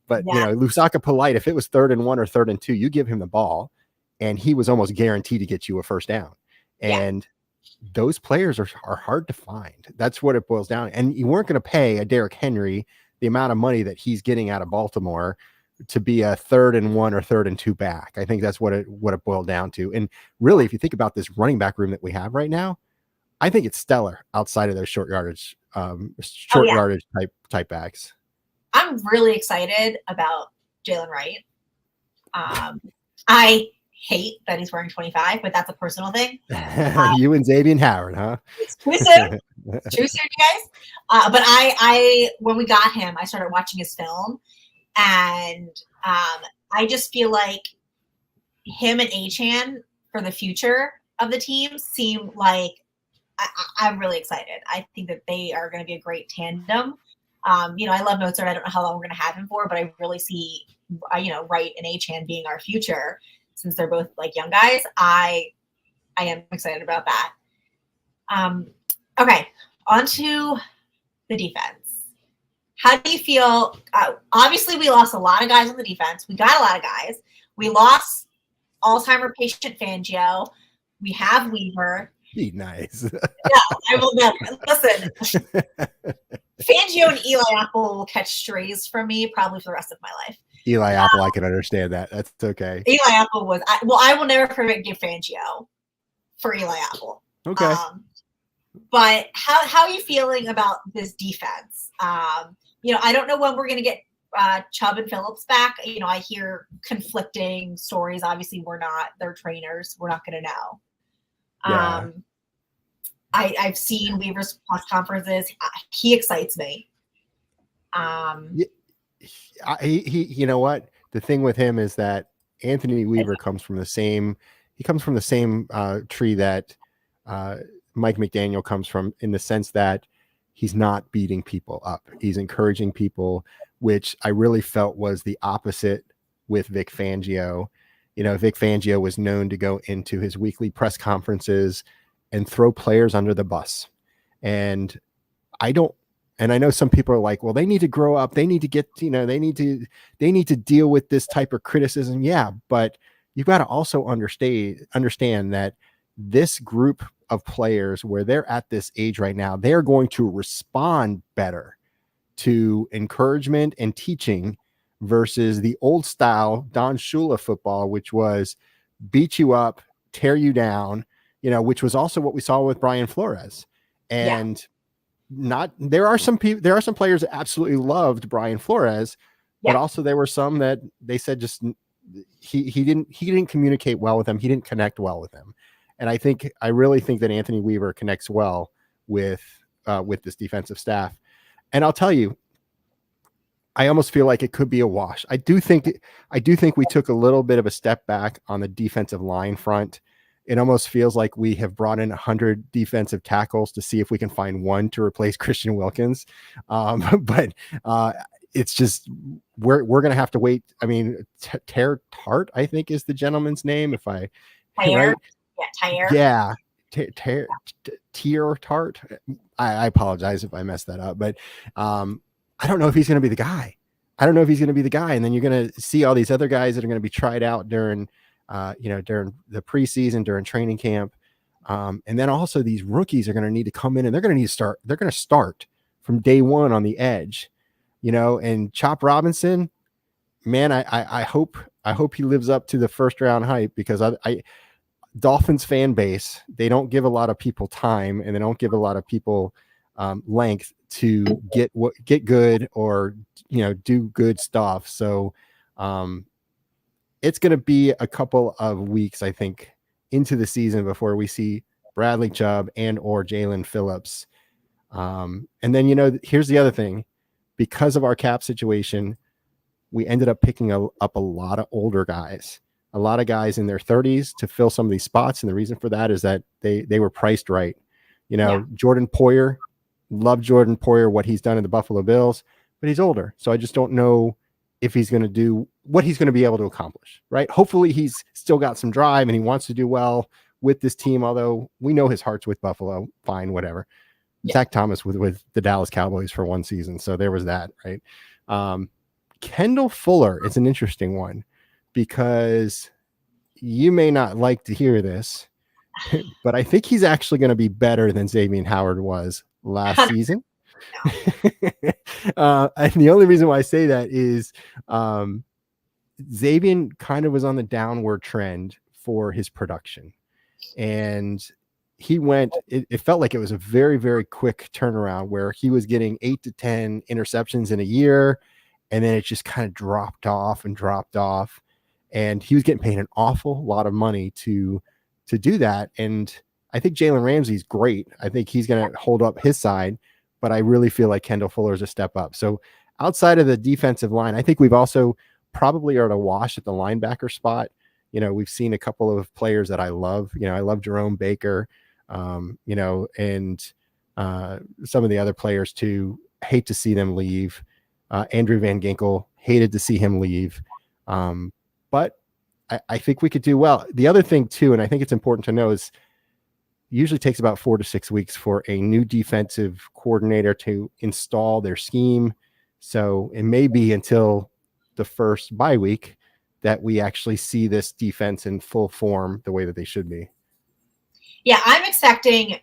But, Lusaka Polite, if it was 3rd and 1 or 3rd and 2, you give him the ball, and he was almost guaranteed to get you a first down. And those players are hard to find. That's what it boils down. And you weren't going to pay a Derrick Henry the amount of money that he's getting out of Baltimore to be a 3rd and 1 or 3rd and 2 back. I think that's what it boiled down to. And really, if you think about this running back room that we have right now, I think it's stellar outside of those short yardage type backs. I'm really excited about Jalen Wright. I hate that he's wearing 25, but that's a personal thing. You and Xavier Howard, huh? It's too soon. Too soon, you guys. But I when we got him, I started watching his film, and I just feel like him and Achane for the future of the team seem like I'm really excited. I think that they are going to be a great tandem. I love Mozart. I don't know how long we're going to have him for, but I really see, Wright and Achan being our future since they're both like young guys. I am excited about that. Okay, on to the defense. How do you feel? Obviously, we lost a lot of guys on the defense. We got a lot of guys. We lost Alzheimer patient Fangio. We have Weaver. Be nice. No, I will never. Listen, Fangio and Eli Apple will catch strays from me probably for the rest of my life. Eli Apple, I can understand that. That's okay. Eli Apple was, I will never forget Fangio for Eli Apple. Okay. But how are you feeling about this defense? I don't know when we're going to get Chubb and Phillips back. I hear conflicting stories. Obviously, they're trainers. We're not going to know. Yeah. I've seen Weaver's press conferences. He excites me. He you know what? The thing with him is that Anthony Weaver comes from the same tree that Mike McDaniel comes from, in the sense that he's not beating people up. He's encouraging people, which I really felt was the opposite with Vic Fangio. Vic Fangio was known to go into his weekly press conferences and throw players under the bus. And I know some people are like, well, they need to grow up. They need to get, they need to deal with this type of criticism. Yeah. But you've got to also understand that this group of players, where they're at this age right now, they're going to respond better to encouragement and teaching versus the old style Don Shula football, which was beat you up, tear you down, which was also what we saw with Brian Flores. And there are some players that absolutely loved Brian Flores, but also there were some that they said just he didn't communicate well with them. He didn't connect well with them. And I really think that Anthony Weaver connects well with this defensive staff. And I'll tell you, I almost feel like it could be a wash. I do think we took a little bit of a step back on the defensive line front. It almost feels like we have brought in 100 defensive tackles to see if we can find one to replace Christian Wilkins. But it's just, we're going to have to wait. I mean, Ter Tart, I think, is the gentleman's name. If I, Tyre. right? Tyre. Yeah. Tier Tart. I apologize if I messed that up, but I don't know if he's going to be the guy. And then you're going to see all these other guys that are going to be tried out during the preseason, during training camp. And then also these rookies are going to need to come in, and they're going to start from day one on the edge, and Chop Robinson, man, I hope he lives up to the first round hype, because I Dolphins fan base, they don't give a lot of people time, and they don't give a lot of people length to get good or do good stuff. So it's going to be a couple of weeks, I think, into the season before we see Bradley Chubb and or Jalen Phillips. And then here's the other thing: because of our cap situation, we ended up picking up a lot of older guys. A lot of guys in their 30s to fill some of these spots. And the reason for that is that they were priced right. Jordan Poyer, love Jordan Poyer, what he's done in the Buffalo Bills, but he's older. So I just don't know if he's going to do what he's going to be able to accomplish, right? Hopefully he's still got some drive and he wants to do well with this team. Although we know his heart's with Buffalo, fine, whatever. Yeah. Zach Thomas with the Dallas Cowboys for one season. So there was that, right? Kendall Fuller is an interesting one, because you may not like to hear this, but I think he's actually going to be better than Xavier Howard was last season. And the only reason why I say that is Xavier kind of was on the downward trend for his production. And it felt like it was a very, very quick turnaround where he was getting 8 to 10 interceptions in a year. And then it just kind of dropped off. And he was getting paid an awful lot of money to do that. And I think Jalen Ramsey's great. I think he's going to hold up his side, but I really feel like Kendall Fuller is a step up. So outside of the defensive line, I think we've also probably are at a wash at the linebacker spot. We've seen a couple of players that I love. I love Jerome Baker, and some of the other players too. hate to see them leave. Andrew Van Ginkel, hated to see him leave. But I think we could do well. The other thing too, and I think it's important to know, is it usually takes about 4 to 6 weeks for a new defensive coordinator to install their scheme. So it may be until the first bye week that we actually see this defense in full form the way that they should be. Yeah, I'm expecting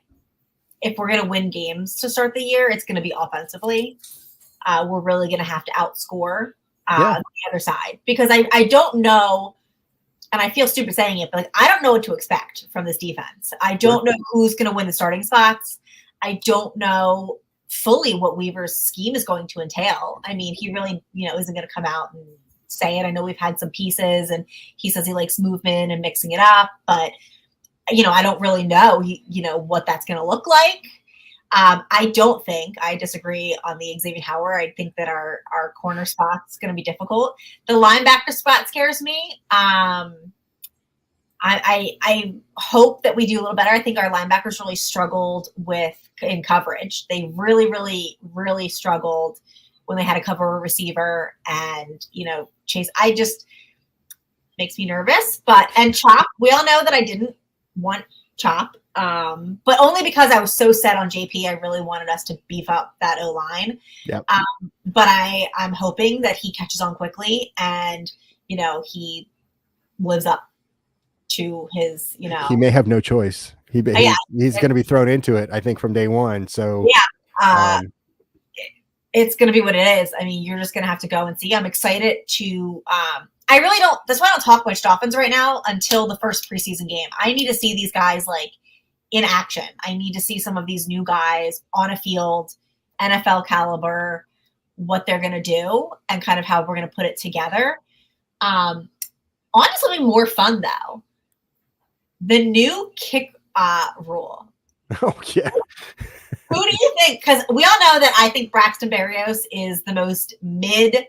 if we're going to win games to start the year, it's going to be offensively. We're really going to have to outscore the other side, because I don't know, and I feel stupid saying it, but like, I don't know what to expect from this defense. I don't know who's going to win the starting spots. I don't know fully what Weaver's scheme is going to entail. I mean, he really, isn't going to come out and say it. I know we've had some pieces, and he says he likes movement and mixing it up, but I don't really know, what that's going to look like. I don't think, I disagree on the Xavier Howard. I think that our corner spot's going to be difficult. The linebacker spot scares me. I hope that we do a little better. I think our linebackers really struggled in coverage. They really, really, really struggled when they had to cover a receiver, and, Chase, makes me nervous. And Chop, we all know that I didn't want Chop, but only because I was so set on JP. I really wanted us to beef up that O-line. Yep. But I'm hoping that he catches on quickly, and he lives up to his. He may have no choice. He's going to be thrown into it, I think, from day one. So it's going to be what it is. I mean, you're just going to have to go and see. I'm excited to. I really don't. That's why I don't talk much Dolphins right now until the first preseason game. I need to see these guys in action. I need to see some of these new guys on a field, NFL caliber, what they're going to do, and kind of how we're going to put it together. On to something more fun though. The new kick rule. Oh yeah. Who do you think? Because we all know that I think Braxton Berrios is the most mid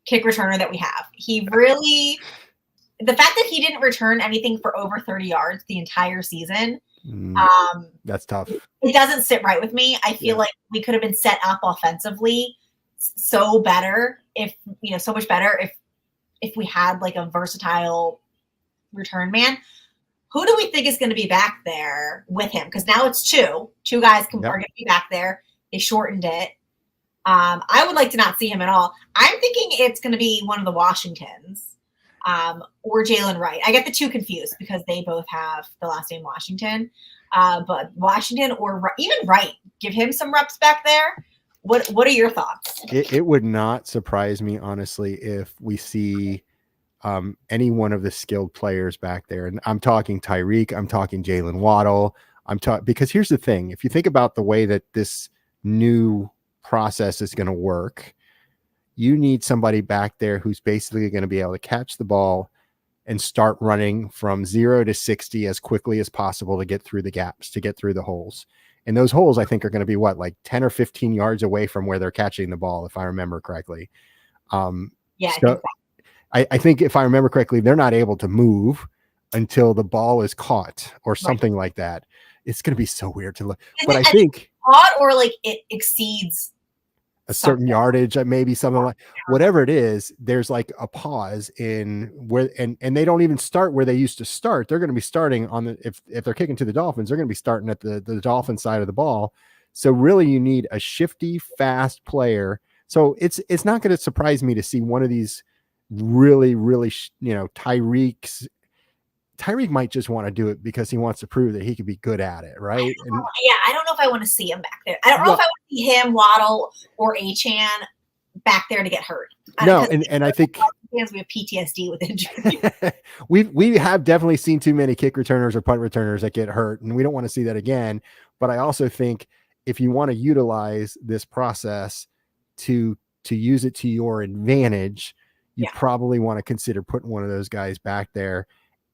kick returner that we have. He really, the fact that he didn't return anything for over 30 yards the entire season, that's tough. It doesn't sit right with me. I feel like we could have been set up offensively so much better if we had a versatile return man. Who do we think is going to be back there with him? Because now it's two guys are going to be back there. They shortened it. I would like to not see him at all. I'm thinking it's going to be one of the Washingtons or Jalen Wright. I get the two confused because they both have the last name Washington. But Washington or even Wright, give him some reps back there. What are your thoughts? It would not surprise me, honestly, if we see any one of the skilled players back there. And I'm talking Tyreek, I'm talking Jalen Waddle. Because here's the thing. If you think about the way that this new process is going to work, you need somebody back there who's basically going to be able to catch the ball and start running from 0 to 60 as quickly as possible to get through the gaps, to get through the holes. And those holes, I think, are going to be 10 or 15 yards away from where they're catching the ball, if I remember correctly. I think if I remember correctly, they're not able to move until the ball is caught or something like that. It's going to be so weird to look. But I think caught or it exceeds a certain yardage, maybe something like whatever it is. There's a pause in where, and they don't even start where they used to start. They're going to be starting on if they're kicking to the Dolphins, they're going to be starting at the Dolphin side of the ball. So really, you need a shifty, fast player. So it's not going to surprise me to see one of these really, really, Tyreek might just want to do it because he wants to prove that he could be good at it, right? I don't know if I want to see him back there. I don't know if I want to see him, Waddle, or Achane back there to get hurt. No, and I think we have PTSD with injury. we have definitely seen too many kick returners or punt returners that get hurt, and we don't want to see that again. But I also think if you want to utilize this process to use it to your advantage, you probably want to consider putting one of those guys back there.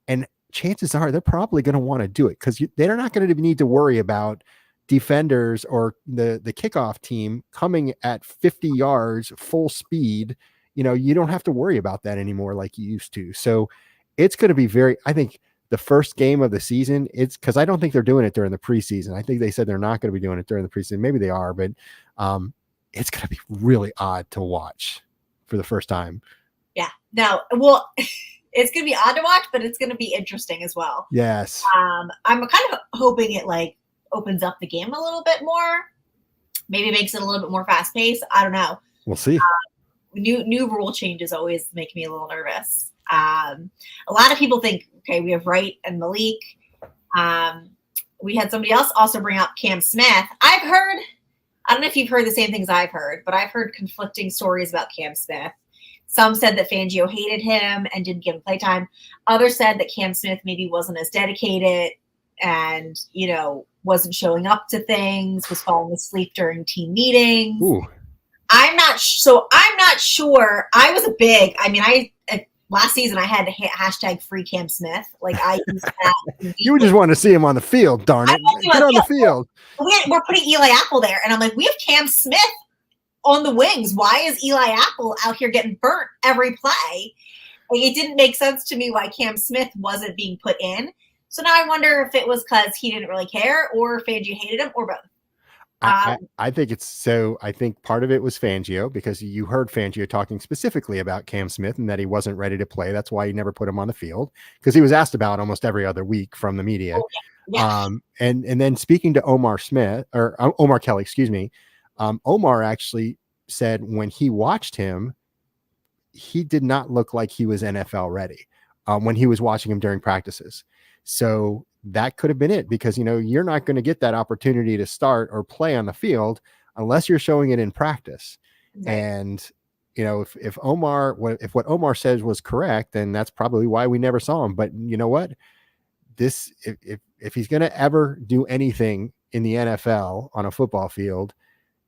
And chances are they're probably going to want to do it because they're not going to need to worry about defenders or the kickoff team coming at 50 yards full speed. You don't have to worry about that anymore like you used to. So it's going to be I think the first game of the season, it's because I don't think they're doing it during the preseason. I think they said they're not going to be doing it during the preseason. Maybe they are, but it's going to be really odd to watch for the first time. Yeah. No, well, it's going to be odd to watch, but it's going to be interesting as well. Yes. I'm kind of hoping it like opens up the game a little bit more. Maybe makes it a little bit more fast paced. I don't know. We'll see. New rule changes always make me a little nervous. A lot of people think, okay, we have Wright and Malik. We had somebody else also bring up Cam Smith. I've heard, I don't know if you've heard the same things I've heard, but I've heard conflicting stories about Cam Smith. Some said that Fangio hated him and didn't give him playtime. Others said that Cam Smith maybe wasn't as dedicated and, you know, wasn't showing up to things, was falling asleep during team meetings. Ooh. I'm not sure. I was last season I had hashtag free Cam Smith. Like I used that. You just want to see him on the field, darn it. Get on the field. We're putting Eli Apple there. And I'm like, we have Cam Smith on the wings. Why is Eli Apple out here getting burnt every play? Like, it didn't make sense to me why Cam Smith wasn't being put in. So now I wonder if it was because he didn't really care or Fangio hated him or both. I think it's so. I think part of it was Fangio because you heard Fangio talking specifically about Cam Smith and that he wasn't ready to play. That's why he never put him on the field because he was asked about almost every other week from the media. Oh, yeah. And then speaking to Omar Kelly, excuse me, Omar actually said when he watched him, he did not look like he was NFL ready when he was watching him during practices. So that could have been it because, you know, you're not going to get that opportunity to start or play on the field unless you're showing it in practice. Right. And, you know, if what Omar says was correct, then that's probably why we never saw him. But you know what? If he's going to ever do anything in the NFL on a football field,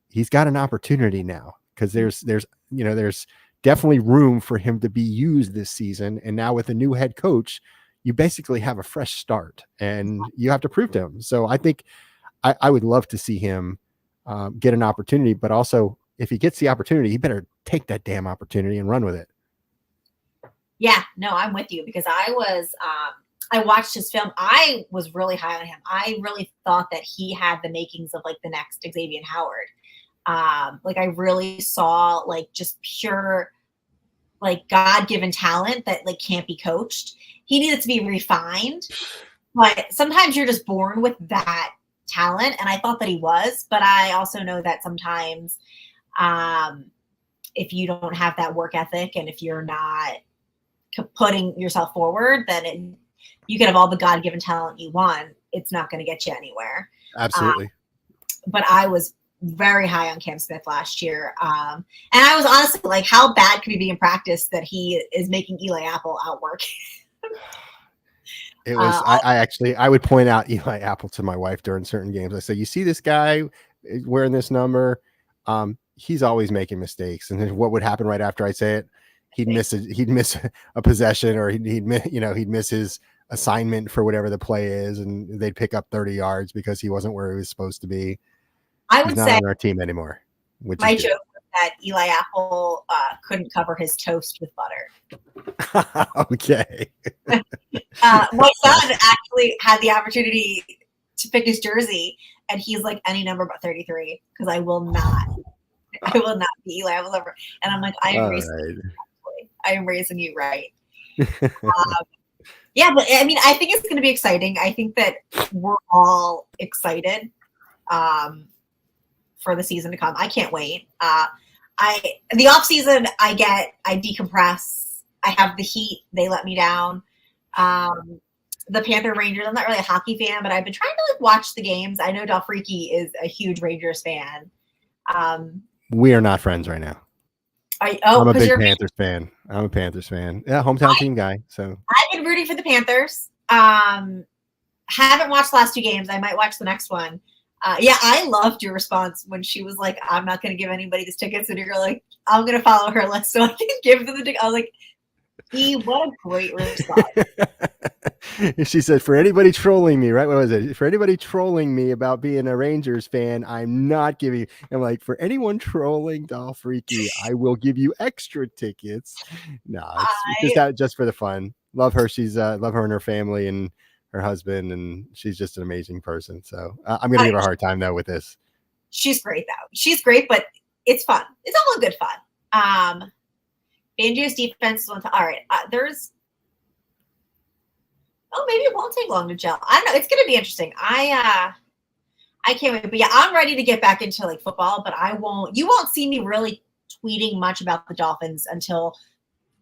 he's got an opportunity now because there's definitely room for him to be used this season. And now with a new head coach, you basically have a fresh start and you have to prove to him. So I think I would love to see him get an opportunity, but also if he gets the opportunity, he better take that damn opportunity and run with it. Yeah, no, I'm with you because I watched his film. I was really high on him. I really thought that he had the makings of like the next Xavier Howard. Like I really saw like just pure like God-given talent that like can't be coached. He needed to be refined, but sometimes you're just born with that talent. And I thought that he was, but I also know that sometimes if you don't have that work ethic and if you're not putting yourself forward, then you can have all the God-given talent you want. It's not going to get you anywhere. Absolutely. But I was very high on Cam Smith last year. And I was honestly like, how bad could he be in practice that he is making Eli Apple outwork? It was, I would point out Eli Apple to my wife during certain games. I say, you see this guy wearing this number? He's always making mistakes. And then what would happen right after I say it? He'd miss a possession or he'd miss his assignment for whatever the play is. And they'd pick up 30 yards because he wasn't where he was supposed to be. I would He's not say on our team anymore. My joke was that Eli Apple couldn't cover his toast with butter. Okay. My son actually had the opportunity to pick his jersey, and he's like any number but 33 because I will not be Eli Apple ever. And I'm like, I am raising you right. Yeah, but I mean, I think it's going to be exciting. I think that we're all excited for the season to come. I can't wait. The off season, I decompress. I have the Heat. They let me down. The Panther Rangers. I'm not really a hockey fan, but I've been trying to like watch the games. I know Dolfriki is a huge Rangers fan. We are not friends right now. I'm a big Panthers fan. I'm a Panthers fan. Yeah, hometown team guy. So I've been rooting for the Panthers. Haven't watched the last two games. I might watch the next one. Yeah, I loved your response when she was like, I'm not going to give anybody these tickets. And you're like, I'm going to follow her list so I can give them the tickets. I was like, what a great response. She said, for anybody trolling me, right? What was it? For anybody trolling me about being a Rangers fan, I'm not giving you. I'm like, for anyone trolling Dolfriki, I will give you extra tickets. No, it's just for the fun. Love her. She's love her and her family and her husband, and she's just an amazing person. So I'm going to give her a hard time though with this. She's great though. She's great, but it's fun. It's all in good fun. Fangio's defense is all right. Maybe it won't take long to gel. I don't know. It's going to be interesting. I can't wait. But yeah, I'm ready to get back into like football, but you won't see me really tweeting much about the Dolphins until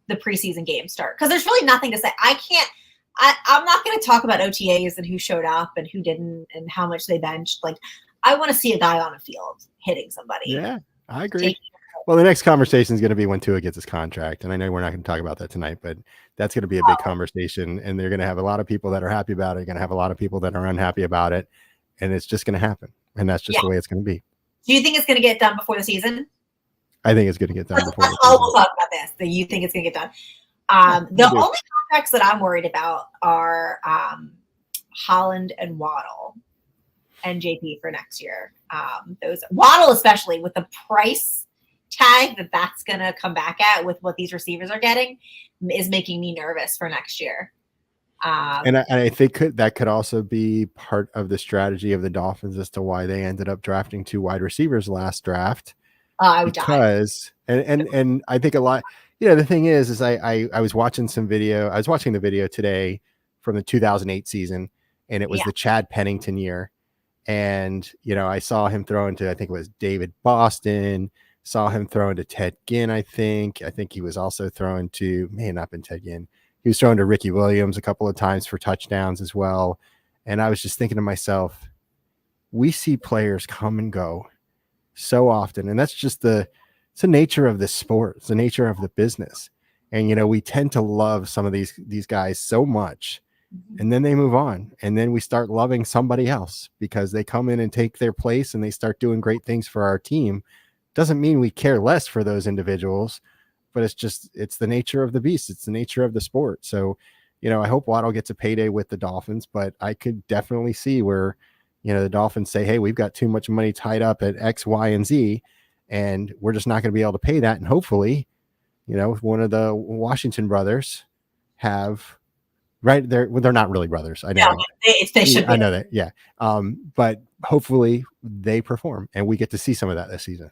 the preseason games start. Because there's really nothing to say. I'm not going to talk about OTAs and who showed up and who didn't and how much they benched. Like, I want to see a guy on a field hitting somebody. Yeah, I agree. Well, the next conversation is going to be when Tua gets his contract. And I know we're not going to talk about that tonight, but that's going to be a big conversation. And they're going to have a lot of people that are happy about it. You're going to have a lot of people that are unhappy about it. And it's just going to happen. And that's just the way it's going to be. Do you think it's going to get done before the season? I think it's going to get done before the season. We'll talk about this. Do you think it's going to get done? The only contracts that I'm worried about are Holland and Waddle and JP for next year. Those Waddle, especially with the price tag that's going to come back at with what these receivers are getting, is making me nervous for next year. And I think that could also be part of the strategy of the Dolphins as to why they ended up drafting 2 wide receivers last draft. I would die. And I think a lot, the thing is I was watching the video today from the 2008 season, and it was the Chad Pennington year. And, I saw him throwing to, I think it was David Boston, saw him throwing to Ted Ginn. I think he was also throwing to, may have not been Ted Ginn. He was throwing to Ricky Williams a couple of times for touchdowns as well. And I was just thinking to myself, we see players come and go so often. And that's just it's the nature of the sport. It's the nature of the business. And, we tend to love some of these guys so much, and then they move on. And then we start loving somebody else because they come in and take their place and they start doing great things for our team. Doesn't mean we care less for those individuals, but it's the nature of the beast. It's the nature of the sport. So, I hope Waddle gets a payday with the Dolphins, but I could definitely see where, the Dolphins say, hey, we've got too much money tied up at X, Y, and Z, and we're just not going to be able to pay that. And hopefully, one of the Washington brothers have right there. Well, they're not really brothers. I know. No, they should be. I know that. Yeah. But hopefully they perform and we get to see some of that this season.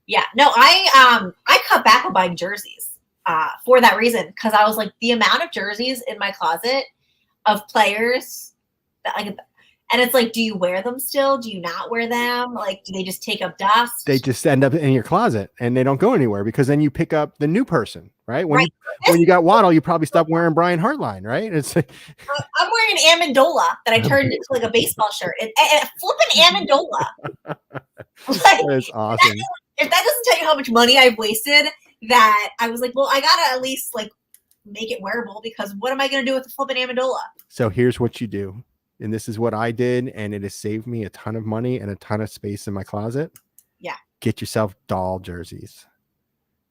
Yeah, no, I cut back on buying jerseys for that reason, because I was like, the amount of jerseys in my closet of players and it's like, do you wear them still? Do you not wear them? Like, do they just take up dust? They just end up in your closet and they don't go anywhere because then you pick up the new person, right? When you got Waddle, you probably stopped wearing Brian Hartline, right? It's like, I'm wearing an Amendola that I turned into like a baseball shirt. Flipping Amendola. That's awesome. If that doesn't tell you how much money I've wasted, that I was like, well, I gotta at least like make it wearable, because what am I gonna do with the flipping Amendola? So here's what you do, and this is what I did, and it has saved me a ton of money and a ton of space in my closet. Yeah. Get yourself doll jerseys.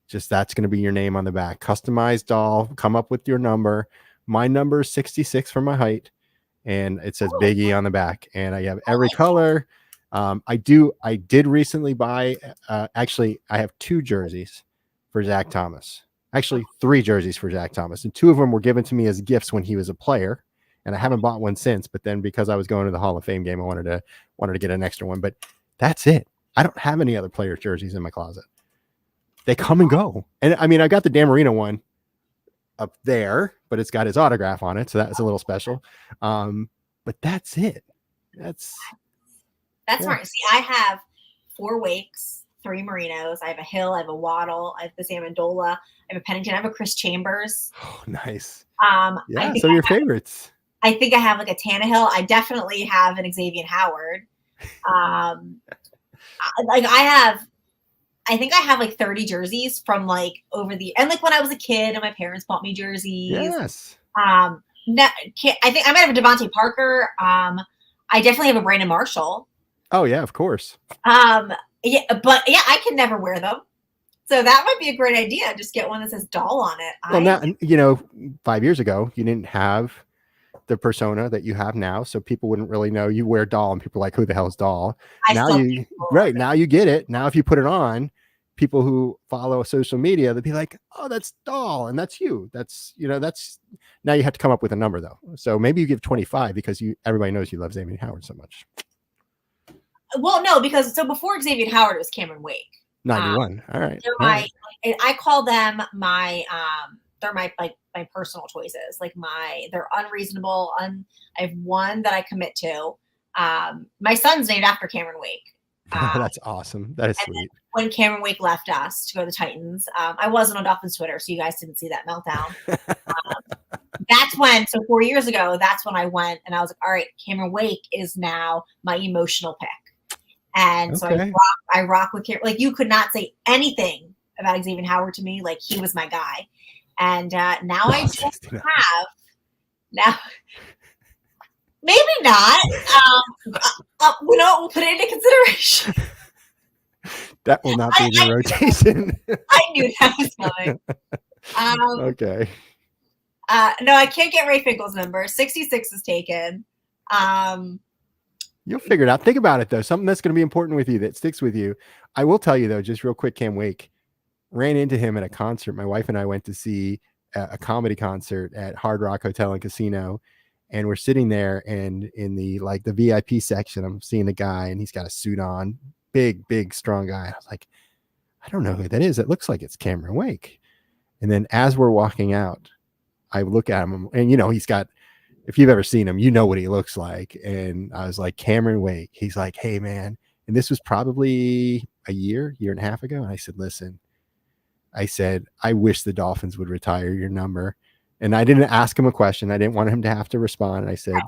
Just that's gonna be your name on the back. Customized doll. Come up with your number. My number is 66 for my height, and it says Biggie on the back, and I have every color. I did recently buy, actually, I have 2 jerseys for Zach Thomas, actually 3 jerseys for Zach Thomas. And 2 of them were given to me as gifts when he was a player. And I haven't bought one since, but then because I was going to the Hall of Fame game, I wanted to get an extra one, but that's it. I don't have any other player jerseys in my closet. They come and go. And I mean, I got the Dan Marino one up there, but it's got his autograph on it. So that's a little special. But that's it. That's smart. See, I have 4 Wakes, 3 Marinos. I have a Hill. I have a Waddle. I have this Amendola. I have a Pennington. I have a Chris Chambers. Oh, nice. Yeah, so your favorites. I think I have like a Tannehill. I definitely have an Xavier Howard. I think I have like 30 jerseys from like and like when I was a kid and my parents bought me jerseys. Yes. I think I might have a Devontae Parker. I definitely have a Brandon Marshall. Oh yeah, of course. Yeah, but yeah, I can never wear them. So that might be a great idea. Just get one that says doll on it. Well, now, 5 years ago, you didn't have the persona that you have now. So people wouldn't really know you wear doll and people are like, who the hell is doll? Now you get it. Now, if you put it on, people who follow social media, they'll be like, oh, that's doll. And that's you. That's now you have to come up with a number though. So maybe you give 25 because everybody knows you love Xavier Howard so much. Well, no, because before Xavier Howard was Cameron Wake. 91. All right. They're All my, right. and I call them my, they're my my personal choices. Like they're unreasonable. I have one that I commit to. My son's named after Cameron Wake. That's awesome. That is And sweet. when Cameron Wake left us to go to the Titans, I wasn't on Dolphins Twitter, so you guys didn't see that meltdown. That's when, so 4 years ago, that's when I went and I was like, all right, Cameron Wake is now my emotional pick. And so Okay. I rock with Cameron. Like, you could not say anything about Xavier Howard to me. Like, he was my guy. And now I just 69. have, now, maybe not. We'll put it into consideration. That will not be in your rotation. I knew that was coming. Okay. No, I can't get Ray Finkel's number. 66 is taken. You'll figure it out. Think about it, though. Something that's going to be important with you that sticks with you. I will tell you, though, just real quick, Cam Wake, ran into him at a concert. My wife and I went to see a comedy concert at Hard Rock Hotel and Casino. And we're sitting there, and in the VIP section, I'm seeing the guy, and he's got a suit on. Big, strong guy. I was like, I don't know who that is. It looks like it's Cameron Wake. And then as we're walking out, I look at him, and he's got, if you've ever seen him, you know what he looks like. And I was like, Cameron Wake. He's like, hey, man. And this was probably a year and a half ago. And I said, listen, I wish the Dolphins would retire your number. And I didn't ask him a question. I didn't want him to have to respond. And I said,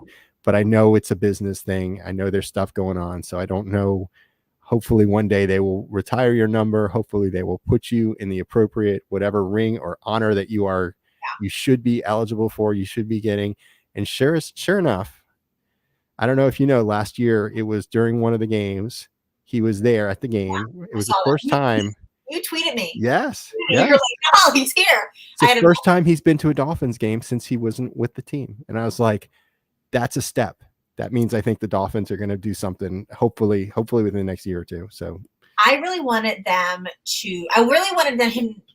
but I know it's a business thing. I know there's stuff going on. So I don't know. Hopefully one day they will retire your number. Hopefully they will put you in the appropriate, whatever ring or honor that you should be eligible for, you should be getting. And sure enough, I don't know if you know, last year it was during one of the games. He was there at the game. It was the first time. You tweeted me. Yes. You're like, no, he's here. It's the first time he's been to a Dolphins game since he wasn't with the team. And I was like, that's a step. That means I think the Dolphins are going to do something, hopefully within the next year or two. So I really wanted him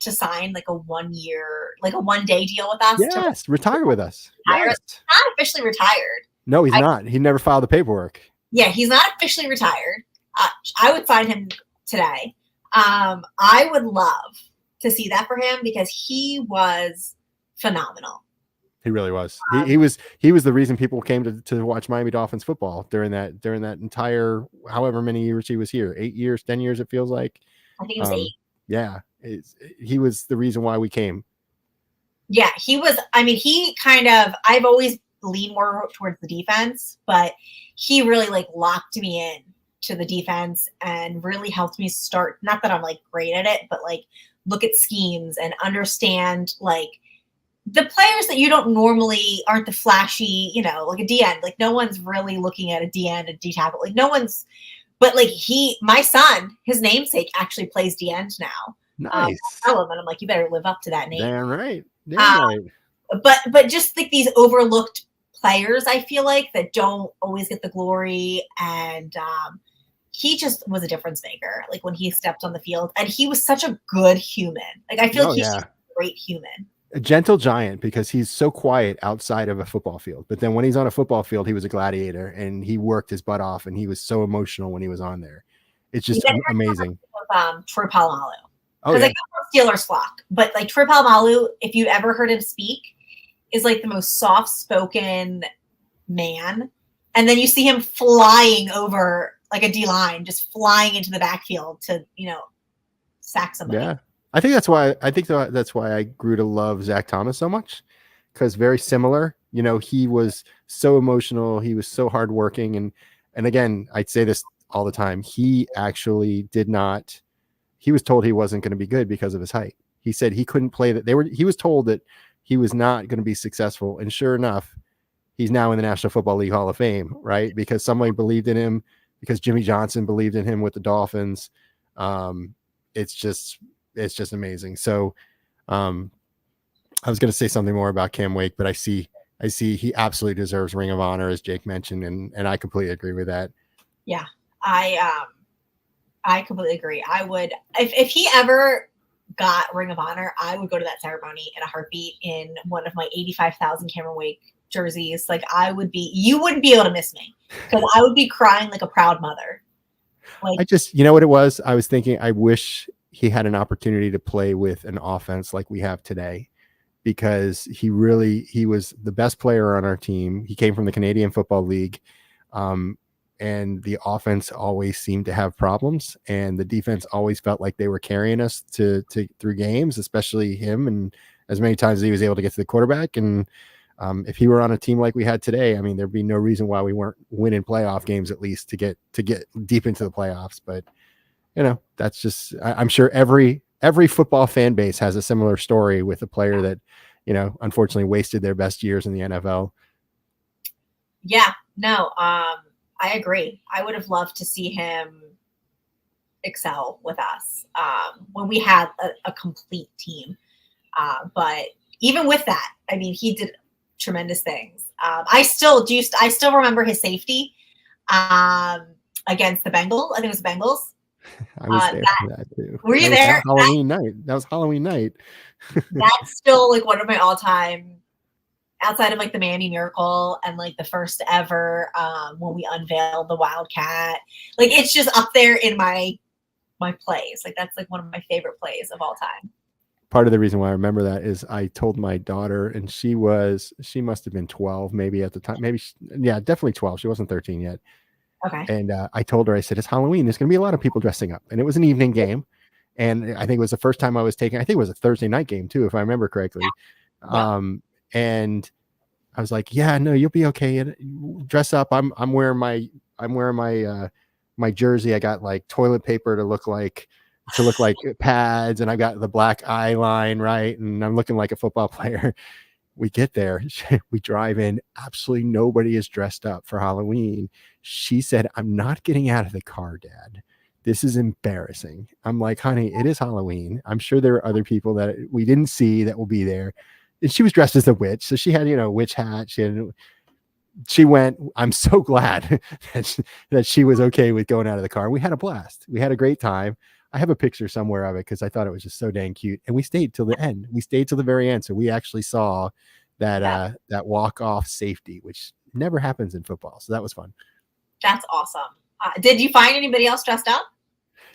to sign like a 1 year, like a 1 day deal with us. Yes, retire with us. Yes. Not officially retired. No, he's not. He never filed the paperwork. Yeah, he's not officially retired. I would sign him today. I would love to see that for him because he was phenomenal. He really was. He was the reason people came to watch Miami Dolphins football during that entire however many years he was here. 8 years, 10 years, it feels like. I think it was 8. Yeah. He was the reason why we came. Yeah, he was. I mean, I've always leaned more towards the defense, but he really locked me in to the defense and really helped me start. Not that I'm great at it, but look at schemes and understand the players that you don't normally aren't the flashy, like a D end. No one's really looking at a D end, a D tackle. No one's, but my son, his namesake actually plays D end now. Nice. I tell him, and I'm like, you better live up to that name. Damn right. Right. But just these overlooked players, I feel that don't always get the glory. And he just was a difference maker. When he stepped on the field, and he was such a good human. I feel he's a great human. A gentle giant because he's so quiet outside of a football field. But then when he's on a football field, he was a gladiator and he worked his butt off and he was so emotional when he was on there. It's just amazing. Troy Polamalu. Because I come from Steelers flock, but Troy Polamalu, if you ever heard him speak, is the most soft-spoken man. And then you see him flying over a D line, just flying into the backfield to, sack somebody. Yeah. I think that's why I grew to love Zach Thomas so much, because very similar. He was so emotional. He was so hardworking, and again, I'd say this all the time. He actually did not. He was told he wasn't going to be good because of his height. He said he couldn't play that. He was told that he was not going to be successful, and sure enough, he's now in the National Football League Hall of Fame, right? Because somebody believed in him, because Jimmy Johnson believed in him with the Dolphins. It's just amazing. So I was going to say something more about Cam Wake, but I see he absolutely deserves Ring of Honor, as Jake mentioned. And I completely agree with that. Yeah. I completely agree. I would, if he ever got Ring of Honor, I would go to that ceremony in a heartbeat in one of my 85,000 Cameron Wake jerseys. You wouldn't be able to miss me because I would be crying like a proud mother. Like, I just, you know what it was? I was thinking, I wish he had an opportunity to play with an offense like we have today, because he was the best player on our team. He came from the Canadian Football League. And the offense always seemed to have problems, and the defense always felt like they were carrying us to through games, especially him. And as many times as he was able to get to the quarterback. And if he were on a team like we had today, I mean, there'd be no reason why we weren't winning playoff games, at least to get deep into the playoffs. But that's just, I'm sure every football fan base has a similar story with a player that, unfortunately wasted their best years in the NFL. Yeah, no, I agree. I would have loved to see him excel with us when we had a complete team. But even with that, I mean, he did tremendous things. I still remember his safety against the Bengals. I think it was the Bengals. I was there for that too. Were you there? Halloween night. That was Halloween night. That's still like one of my all-time, outside of like the Miami Miracle and like the first ever when we unveiled the Wildcat. Like, it's just up there in my plays. Like, that's like one of my favorite plays of all time. Part of the reason why I remember that is I told my daughter, and she must have been 12 maybe at the time. Definitely 12. She wasn't 13 yet. Okay. And I told her, I said, it's Halloween. There's going to be a lot of people dressing up. And it was an evening game. And I think it was the first time I was taking, I think it was a Thursday night game too, if I remember correctly. Yeah. And I was like, yeah, no, you'll be okay. Dress up. I'm wearing my my jersey. I got like toilet paper to look like pads, and I got the black eye line, right? And I'm looking like a football player. We get there, we drive in, absolutely nobody is dressed up for Halloween. She said, I'm not getting out of the car, Dad. This is embarrassing. I'm like, honey, it is Halloween. I'm sure there are other people that we didn't see that will be there. And she was dressed as a witch. So she had, a witch hat. She went. I'm so glad that she was okay with going out of the car. We had a blast. We had a great time. I have a picture somewhere of it because I thought it was just so dang cute. And we stayed till the end. We stayed till the very end. So we actually saw that walk-off safety, which never happens in football. So that was fun. That's awesome. Did you find anybody else dressed up?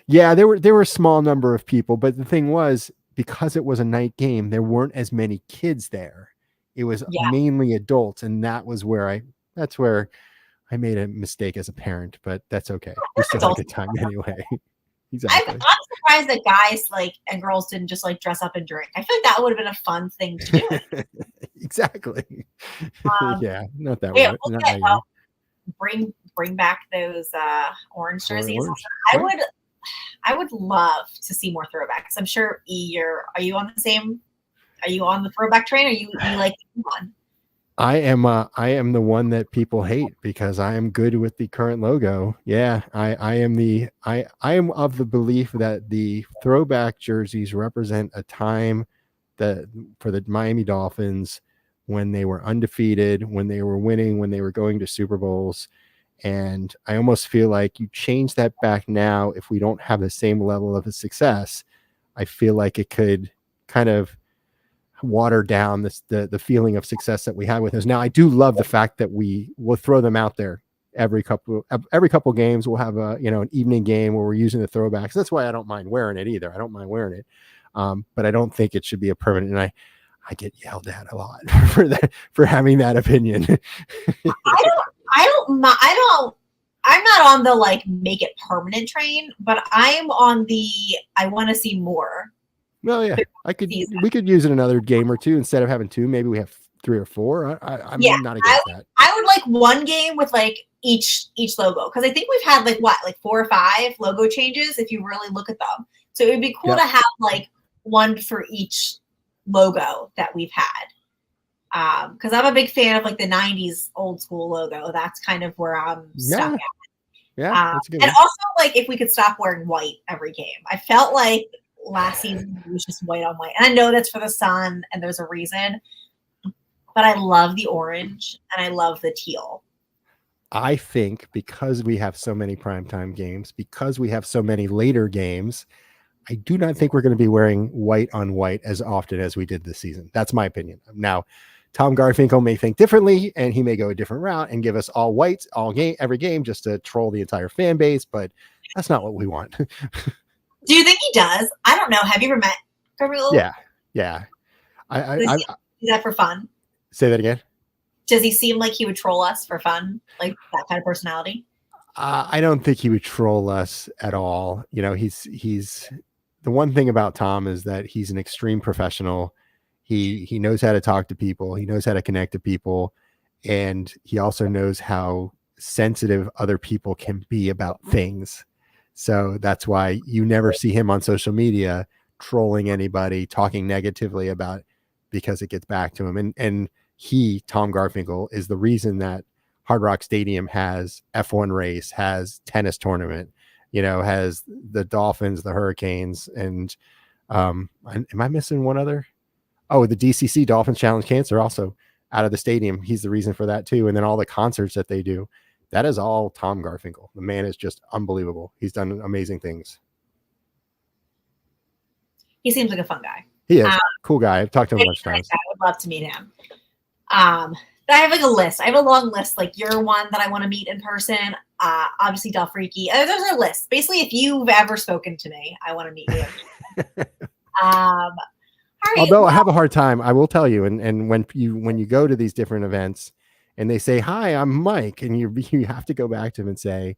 Yeah, there were a small number of people, but the thing was, because it was a night game, there weren't as many kids there. It was mainly adults, and that's where I made a mistake as a parent, but that's okay. We still had a good time anyway. Exactly. I'm surprised that guys and girls didn't just dress up and drink. I feel like that would have been a fun thing to do. Exactly. Yeah, not that way. Bring back those orange jerseys. I would love to see more throwbacks. I'm sure are you on the throwback train? Or you like one? I am the one that people hate because I am good with the current logo. Yeah, I am of the belief that the throwback jerseys represent a time that for the Miami Dolphins when they were undefeated, when they were winning, when they were going to Super Bowls. And I almost feel like you change that back now, if we don't have the same level of success, I feel like it could kind of water down the feeling of success that we had with us. Now, I do love the fact that we will throw them out there every couple games. We'll have an evening game where we're using the throwbacks. That's why I don't mind wearing it either. I don't mind wearing it, but I don't think it should be a permanent. And I get yelled at a lot for having that opinion. I'm not on the make it permanent train, but I'm on the I want to see more. Well, yeah, we could use it another game or two instead of having two. Maybe we have 3 or 4. I'm not against that. I would like one game with each logo, because I think we've had 4 or 5 logo changes if you really look at them. So it would be cool to have one for each logo that we've had. Because I'm a big fan of the 90s old school logo. That's kind of where I'm stuck at. Yeah, that's good. And also if we could stop wearing white every game. I felt like last season it was just white on white. And I know that's for the sun and there's a reason, but I love the orange and I love the teal. I think because we have so many primetime games, because we have so many later games, I do not think we're going to be wearing white on white as often as we did this season. That's my opinion. Now, Tom Garfinkel may think differently, and he may go a different route and give us all whites every game just to troll the entire fan base. But That's not what we want. Do you think he does? I don't know. Have you ever met Gabriel? Yeah. Yeah. I Does he do that for fun? say that again. Does he seem like he would troll us for fun? Like that kind of personality? I don't think he would troll us at all. You know, he's the one thing about Tom is that he's an extreme professional. He knows how to talk to people. He knows how to connect to people, and he also knows how sensitive other people can be about things. So that's why you never see him on social media trolling anybody, talking negatively about, because it gets back to him. And he, Tom Garfinkel, is the reason that Hard Rock Stadium has F1 race, has tennis tournament, you know, has the Dolphins, the Hurricanes, and am I missing one other? Oh, the DCC Dolphins Challenge Cancer also out of the stadium. He's the reason for that too. And then all the concerts that they do, that is all Tom Garfinkel. The man is just unbelievable. He's done amazing things. He seems like a fun guy. He is cool guy. I've talked to him a bunch of times. I would love to meet him. I have like a list. I have a long list. Like you're one that I want to meet in person. Obviously Del Freaky. Those are lists. Basically, if you've ever spoken to me, I want to meet you. All right, although I have a hard time, I will tell you. And when you go to these different events and they say, "Hi, I'm Mike," and you have to go back to them and say,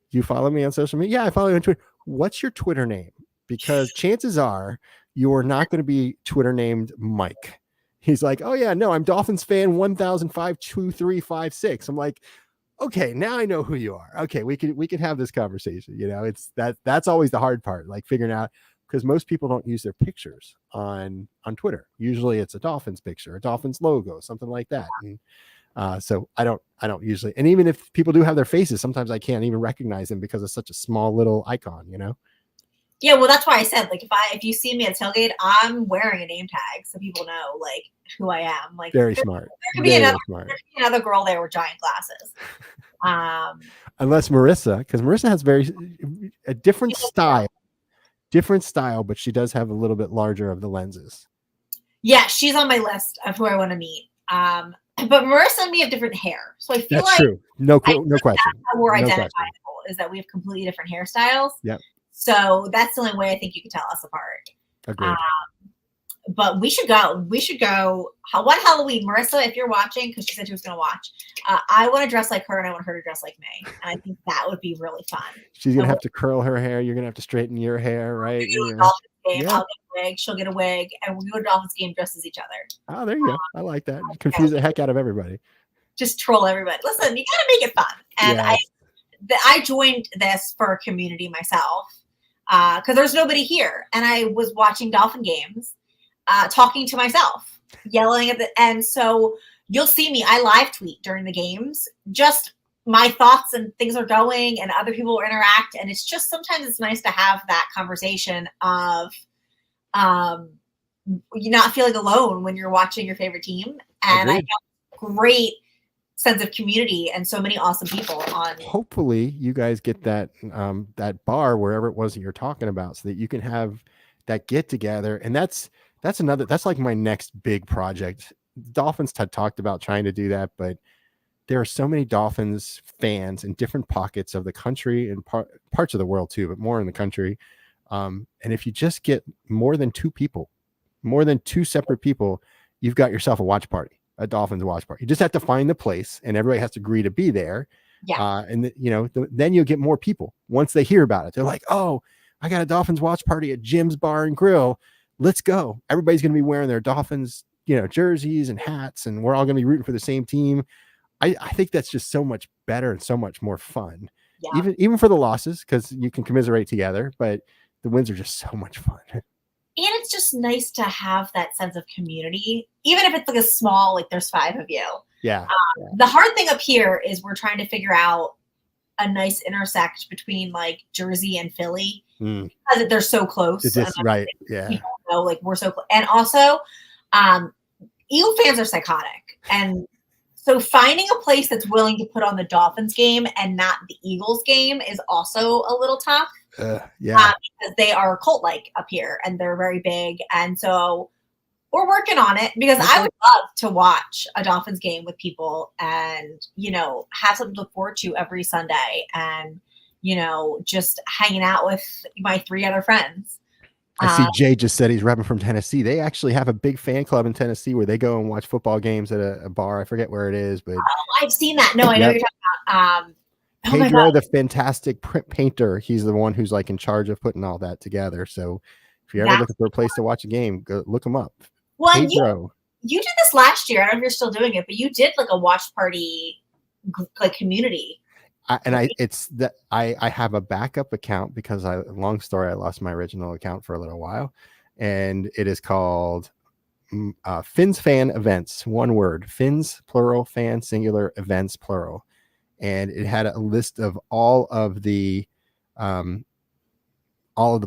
"Do you follow me on social media?" "Yeah, I follow you on Twitter." "What's your Twitter name?" Because chances are you are not going to be Twitter named Mike. He's like, "Oh yeah, no, I'm Dolphins fan 10052356." I'm like, okay, now I know who you are. Okay, we could have this conversation. You know, it's that's always the hard part, like figuring out, because most people don't use their pictures on Twitter. Usually it's a Dolphins picture, a Dolphins logo, something like that. And so I don't usually, and even if people do have their faces, sometimes I can't even recognize them because it's such a small little icon, you know? Yeah, well, that's why I said, like, if you see me at Tailgate, I'm wearing a name tag so people know, like, who I am. Like, very smart. There could be another girl there with giant glasses. Unless Marissa, because Marissa has a different style, but she does have a little bit larger of the lenses. Yeah, she's on my list of who I want to meet. But Marissa and me have different hair, so I feel that's true. No question. That's how we're identifiable, is that we have completely different hairstyles. Yep. So that's the only way I think you can tell us apart. Agreed. But we should go. We should go. One Halloween, Marissa, if you're watching, because she said she was going to watch. I want to dress like her, and I want her to dress like me. And I think that would be really fun. She's gonna have to curl her hair. You're gonna have to straighten your hair, right? Game. Yeah. I'll get a wig. She'll get a wig, and we'll go to Dolphins game dressed as each other. Oh, there you go. I like that. Confuse the heck out of everybody. Just troll everybody. Listen, you got to make it fun. And yes. I joined this for a community myself. Because there's nobody here, and I was watching Dolphin games, talking to myself, yelling at and so you'll see me. I live tweet during the games, just my thoughts and things are going, and other people interact, and it's just sometimes it's nice to have that conversation of, you not feeling alone when you're watching your favorite team, and agreed. I felt great sense of community and so many awesome people on. Hopefully you guys get that bar wherever it was that you're talking about, so that you can have that get together. And that's like my next big project. Dolphins had talked about trying to do that, but there are so many Dolphins fans in different pockets of the country and parts of the world too, but more in the country. And if you just get more than two separate people, you've got yourself a watch party. A Dolphins watch party. You just have to find the place, and everybody has to agree to be there. Yeah. Then you'll get more people once they hear about it. They're like, "Oh, I got a Dolphins watch party at Jim's Bar and Grill. Let's go!" Everybody's going to be wearing their Dolphins, jerseys and hats, and we're all going to be rooting for the same team. I think that's just so much better and so much more fun. Yeah. Even for the losses, because you can commiserate together, but the wins are just so much fun. And it's just nice to have that sense of community, even if it's like a small, like there's 5 of you. Yeah. The hard thing up here is we're trying to figure out a nice intersect between like Jersey and Philly because they're so close. It's just right. Yeah. People know, like we're so close. And also, Eagle fans are psychotic. And so finding a place that's willing to put on the Dolphins game and not the Eagles game is also a little tough. Because they are cult-like up here and they're very big. And so we're working on it, because I would love to watch a Dolphins game with people and, have something to look forward to every Sunday. And, just hanging out with my 3 other friends. I see Jay just said he's repping from Tennessee. They actually have a big fan club in Tennessee where they go and watch football games at a bar. I forget where it is, but I've seen that. No, I know what you're talking about. Oh my Pedro, God. the fantastic print painter, he's the one who's like in charge of putting all that together. So if you're ever looking for a place to watch a game, go look him up. Well, Pedro. you did this last year. I don't know if you're still doing it, but you did like a watch party, like community. I have a backup account because long story, I lost my original account for a little while, and it is called Fins Fan Events, one word, Fins plural, fan singular, events plural. And it had a list of all of the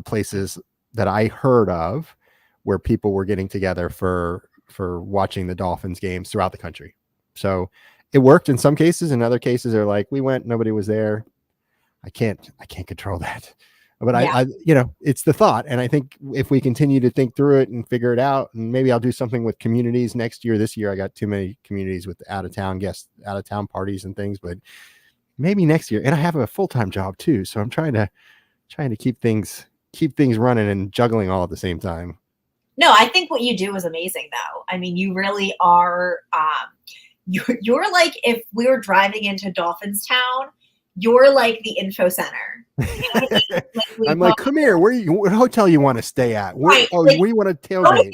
places that I heard of where people were getting together for watching the Dolphins games throughout the country. So it worked in some cases. In other cases, they're like, we went, nobody was there. I can't control that. But I it's the thought. And I think if we continue to think through it and figure it out, and maybe I'll do something with communities next year. This year, I got too many communities with out of town guests, out of town parties and things, but maybe next year. And I have a full-time job too. So I'm trying to keep things running and juggling all at the same time. No, I think what you do is amazing though. I mean, you really are, you're like, if we were driving into Dolphins Town, you're like the info center. You know what I mean? I'm like, come here. What hotel you want to stay at? Right. Where you want to tailgate?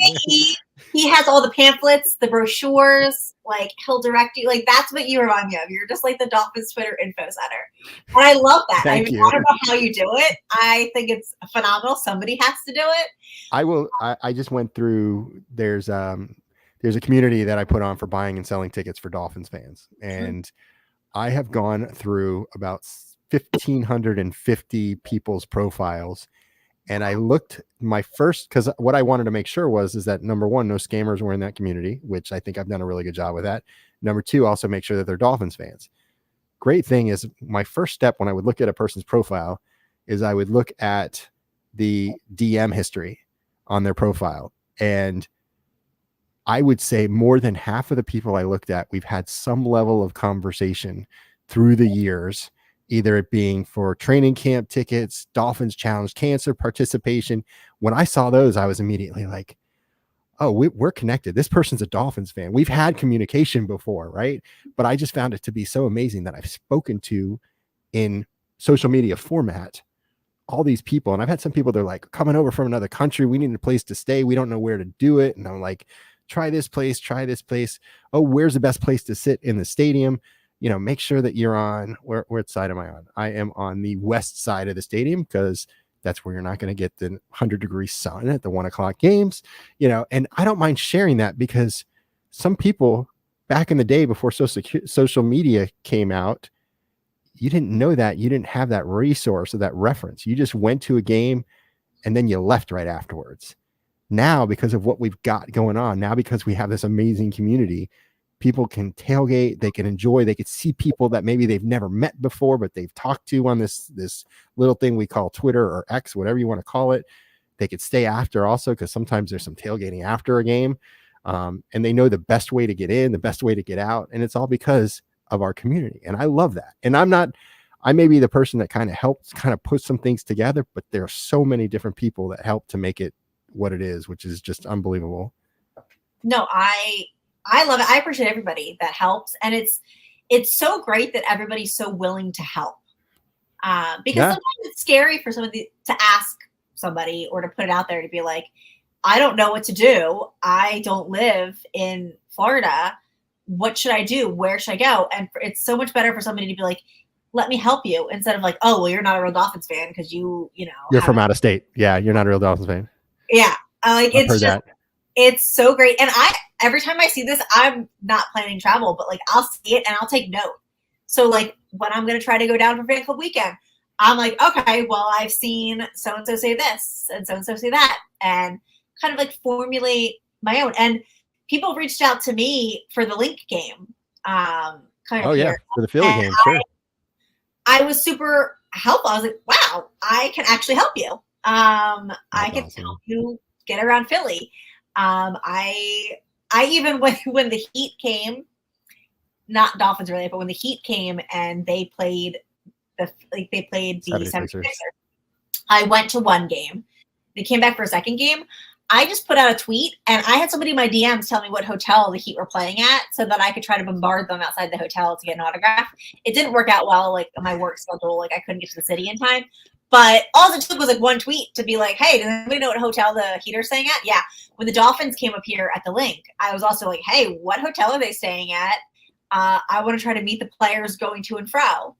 He has all the pamphlets, the brochures. Like he'll direct you. Like that's what you remind me of. You're just like the Dolphins Twitter info center, and I love that. I don't know how you do it. I think it's phenomenal. Somebody has to do it. I will. I just went through. There's a community that I put on for buying and selling tickets for Dolphins fans, and I have gone through about 1,550 people's profiles, and I looked because what I wanted to make sure is that number one, no scammers were in that community, which I think I've done a really good job with that. Number two, also make sure that they're Dolphins fans. Great thing is my first step when I would look at a person's profile is I would look at the DM history on their profile, and I would say more than half of the people I looked at, we've had some level of conversation through the years, either it being for training camp tickets, Dolphins Challenge, cancer participation. When I saw those, I was immediately like, oh, we're connected. This person's a Dolphins fan. We've had communication before, right? But I just found it to be so amazing that I've spoken to in social media format all these people. And I've had some people, they're like coming over from another country. We need a place to stay. We don't know where to do it. And I'm like, try this place. Oh, where's the best place to sit in the stadium? Make sure that you're on what side am I on? I am on the west side of the stadium because that's where you're not going to get the 100-degree sun at the 1:00 games, and I don't mind sharing that because some people back in the day before social media came out, you didn't know that. You didn't have that resource or that reference. You just went to a game and then you left right afterwards. Now, because of what we've got going on, now because we have this amazing community, people can tailgate, they can enjoy, they could see people that maybe they've never met before, but they've talked to on this little thing we call Twitter or X, whatever you want to call it. They could stay after also, because sometimes there's some tailgating after a game. And they know the best way to get in, the best way to get out. And it's all because of our community. And I love that. And I may be the person that kind of put some things together, but there are so many different people that help to make it what it is, which is just unbelievable. No, I love it. I appreciate everybody that helps. And it's so great that everybody's so willing to help. Because sometimes it's scary for somebody to ask somebody or to put it out there to be like, I don't know what to do. I don't live in Florida. What should I do? Where should I go? And it's so much better for somebody to be like, let me help you, instead of like, oh, well, you're not a real Dolphins fan because you're from out of state. Yeah. You're not a real Dolphins fan. Yeah. It's so great. And every time I see this, I'm not planning travel, but like I'll see it and I'll take note. So like when I'm going to try to go down for fan club weekend, I'm like, okay, well, I've seen so-and-so say this and so-and-so say that, and kind of like formulate my own. And people reached out to me for the Link game. For the Philly game. Sure. I was super helpful. I was like, wow, I can actually help you. I can help you get around Philly. I even when the Heat came, not Dolphins really, but when the Heat came and they played they played the 76ers. 76ers. I went to one game. They came back for a second game. I just put out a tweet, and I had somebody in my DMs tell me what hotel the Heat were playing at so that I could try to bombard them outside the hotel to get an autograph. It didn't work out well, like my work schedule, like I couldn't get to the city in time. But all it took was like one tweet to be like, hey, does anybody know what hotel the Heat are staying at? Yeah. When the Dolphins came up here at the link, I was also like, hey, what hotel are they staying at? I want to try to meet the players going to and fro.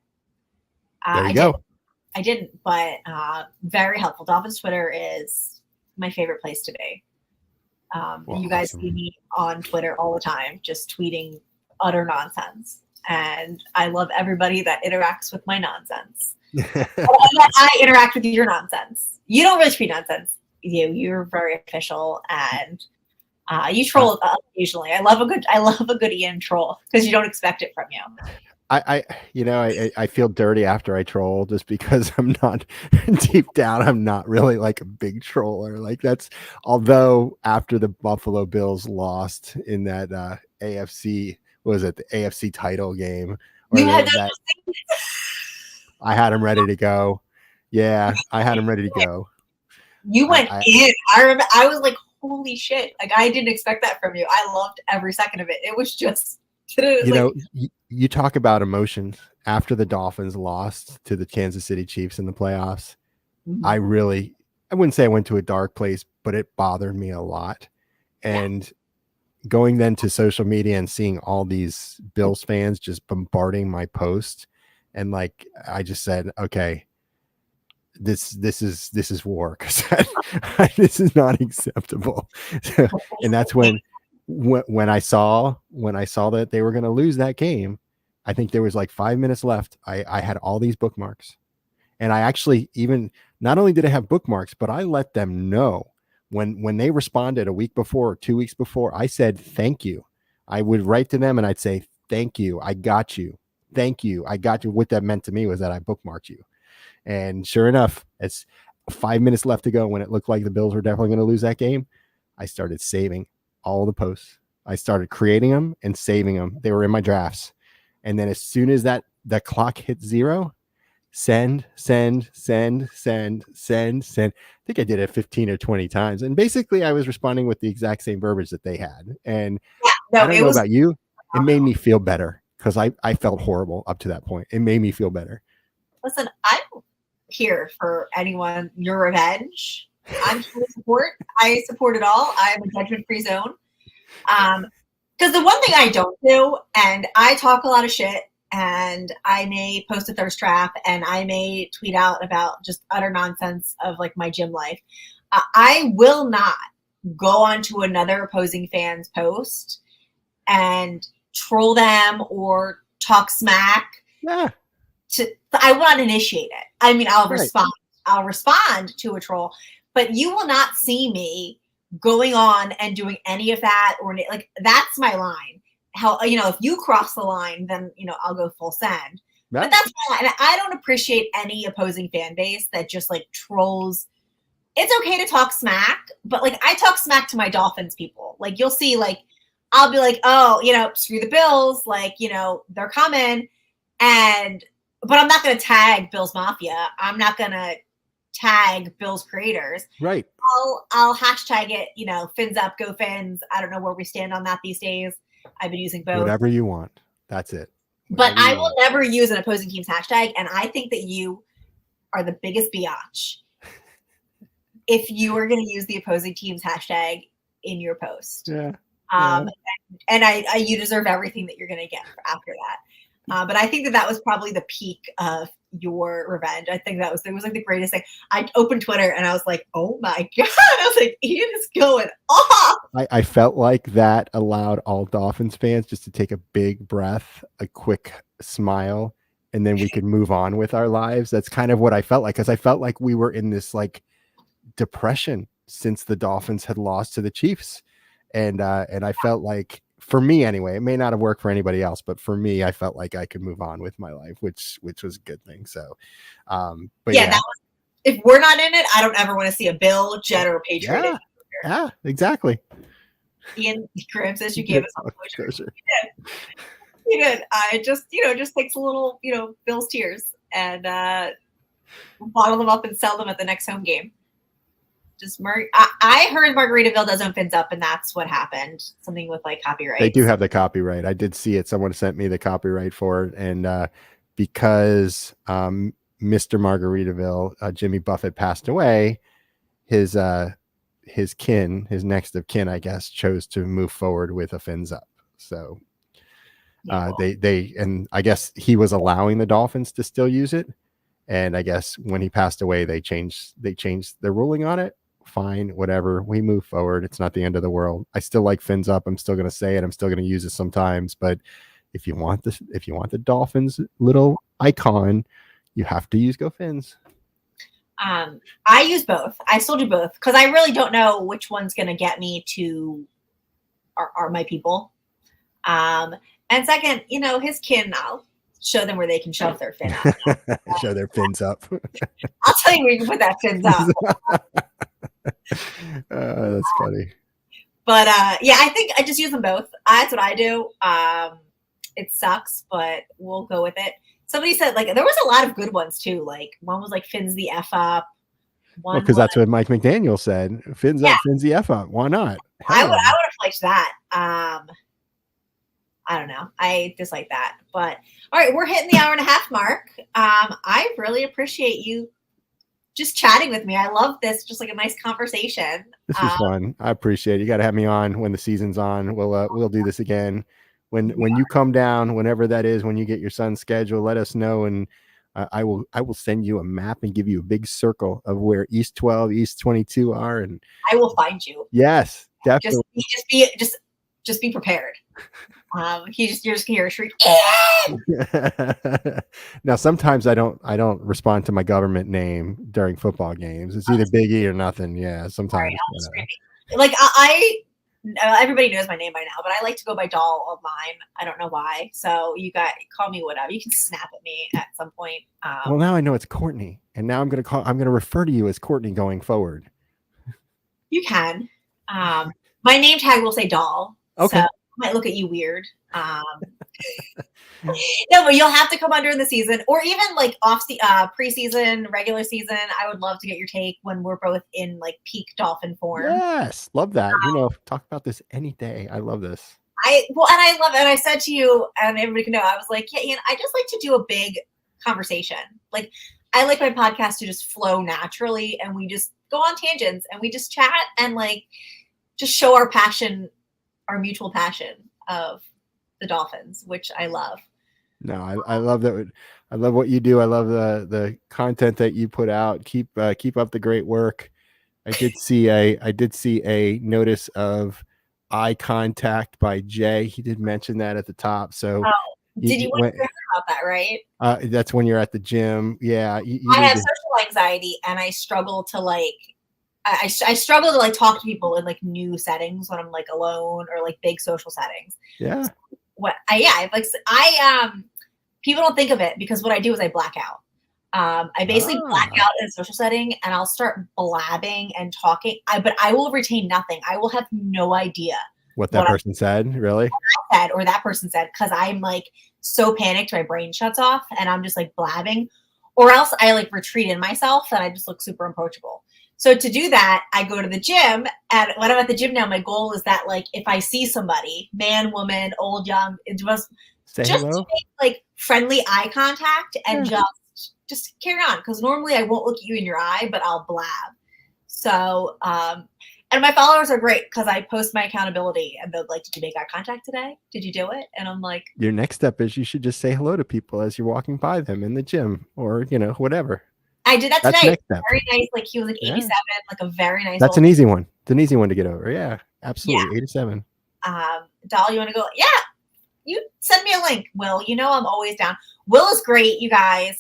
There you go. I didn't, but very helpful. Dolphins Twitter is my favorite place to be. Well, you guys awesome. see me on Twitter all the time, just tweeting utter nonsense. And I love everybody that interacts with my nonsense. I interact with your nonsense. You don't really tweet nonsense. You're very official, and you troll occasionally. I love a good Ian troll because you don't expect it from you. I feel dirty after I troll just because I'm not deep down. I'm not really like a big troller. Like although after the Buffalo Bills lost in that AFC, what was it, the AFC title game? I had him ready to go. Yeah, I had him ready to go. You went in. I remember. I was like, holy shit. Like, I didn't expect that from you. I loved every second of it. It was just, you talk about emotions after the Dolphins lost to the Kansas City Chiefs in the playoffs. Mm-hmm. I wouldn't say I went to a dark place, but it bothered me a lot. And going then to social media and seeing all these Bills fans just bombarding my post, and like I just said, okay, this is war, because this is not acceptable. And that's when I saw that they were going to lose that game. I think there was like 5 minutes left. I had all these bookmarks, and I actually even not only did I have bookmarks, but I let them know when they responded a week before or 2 weeks before. I said thank you. I would write to them and I'd say thank you. I got you. Thank you. I got you. What that meant to me was that I bookmarked you. And sure enough, it's 5 minutes left to go when it looked like the Bills were definitely going to lose that game. I started saving all the posts. I started creating them and saving them. They were in my drafts. And then as soon as that clock hit 0, send. I think I did it 15 or 20 times. And basically I was responding with the exact same verbiage that they had. And I don't know about you. It made me feel better, because I felt horrible up to that point. It made me feel better. Listen, I'm here for anyone, your revenge. I'm here to support. I support it all. I have a judgment-free zone. Because the one thing I don't do, and I talk a lot of shit, and I may post a thirst trap, and I may tweet out about just utter nonsense of like my gym life. I will not go onto another opposing fan's post and troll them or talk smack. Yeah. I will not initiate it. I mean, I'll respond. I'll respond to a troll, but you will not see me going on and doing any of that, or like, that's my line. How, if you cross the line, then, I'll go full send. But that's my line. I don't appreciate any opposing fan base that just like trolls. It's okay to talk smack, but like I talk smack to my Dolphins people. Like you'll see, like I'll be like, oh, screw the Bills. Like, they're coming. But I'm not going to tag Bills Mafia. I'm not going to tag Bills creators. Right. I'll hashtag it, fins up, go fins. I don't know where we stand on that these days. I've been using both. Whatever you want. That's it. But I will never use an opposing team's hashtag. And I think that you are the biggest biatch if you are going to use the opposing team's hashtag in your post. Yeah. And you deserve everything that you're going to get after that. But I think that was probably the peak of your revenge. I think it was like the greatest thing. I opened Twitter and I was like, oh my God. I was like, Ian is going off. I felt like that allowed all Dolphins fans just to take a big breath, a quick smile, and then we could move on with our lives. That's kind of what I felt like, because I felt like we were in this like depression since the Dolphins had lost to the Chiefs. And I felt like, for me anyway, it may not have worked for anybody else, but for me, I felt like I could move on with my life, which was a good thing. So, but yeah, if we're not in it, I don't ever want to see a Bill, Jet, or Patriot. Yeah, exactly. Ian Graham says you gave us all the You did. It just takes a little, Bill's tears. and bottle them up and sell them at the next home game. I heard Margaritaville does own Fins Up, and that's what happened. Something with like copyright. They do have the copyright. I did see it. Someone sent me the copyright for it, and because Mr. Margaritaville, Jimmy Buffett, passed away, his next of kin, I guess, chose to move forward with a Fins Up. So and I guess he was allowing the Dolphins to still use it, and I guess when he passed away, they changed their ruling on it. Fine, whatever. We move forward. It's not the end of the world. I still like Fins Up. I'm still going to say it. I'm still going to use it sometimes. But if you want the Dolphins little icon, you have to use Go Fins. I use both. I still do both because I really don't know which one's going to get me to are my people. And second, his kin, I'll show them where they can shove their fin up. Show their fins up. I'll tell you where you can put that fins up. That's funny. But yeah, I think I just use them both. That's what I do. It sucks, but we'll go with it. Somebody said like there was a lot of good ones too. Like one was like Fins the F up. Well, because that's what Mike McDaniel said. Fins up, Fins the F up. Why not? I would have liked that. I don't know. I dislike that. But all right, we're hitting the hour and a half mark. I really appreciate you just chatting with me. I love this. Just like a nice conversation. This was fun. I appreciate it. You got to have me on when the season's on. We'll do this again. When you come down, whenever that is, when you get your son's schedule, let us know, and I will send you a map and give you a big circle of where East 12, East 22 are, and I will find you. Yes, definitely. Just be prepared. You're just gonna hear a shriek. Now, sometimes I don't respond to my government name during football games. It's either Biggie or nothing. Yeah, sometimes. Like everybody knows my name by now, but I like to go by Doll of mine. I don't know why. So you got call me whatever. You can snap at me at some point. Well, now I know it's Courtney, and now I'm gonna refer to you as Courtney going forward. You can. My name tag will say Doll. Okay. So I might look at you weird. No, but you'll have to come on during the season, or even like preseason, regular season. I would love to get your take when we're both in like peak Dolphin form. Yes, love that. Talk about this any day. I love this. I love it. And I said to you, and everybody can know, I was like, yeah, Ian, I just like to do a big conversation. Like, I like my podcast to just flow naturally, and we just go on tangents, and we just chat and like just show our passion, our mutual passion of the Dolphins, which I love. No, I love that. I love what you do. I love the content that you put out. Keep up the great work. I did see a notice of eye contact by Jay. He did mention that at the top. So did you want to hear about that, right? That's when you're at the gym. Yeah. I have social anxiety, and I struggle to like I struggle to like talk to people in like new settings when I'm like alone or like big social settings. Yeah. People don't think of it because what I do is I black out. I basically black out in a social setting, and I'll start blabbing and talking. But I will retain nothing. I will have no idea what that person said, really? What I said or that person said, because I'm like so panicked, my brain shuts off, and I'm just like blabbing. Or else I like retreat in myself, and I just look super approachable. So to do that, I go to the gym, and when I'm at the gym now, my goal is that like if I see somebody, man, woman, old, young, it was Say just hello? to make like friendly eye contact and just carry on, because normally I won't look at you in your eye, but I'll blab. So and my followers are great because I post my accountability, and they're like, did you make eye contact today? Did you do it? And I'm like, your next step is you should just say hello to people as you're walking by them in the gym, or whatever. I did that That's today. next step. Very nice. Like he was like 87, like a very nice. That's an easy one. It's an easy one to get over. Yeah, absolutely. Yeah. 87. Doll, you want to go? Yeah. You send me a link, Will. I'm always down. Will is great, you guys.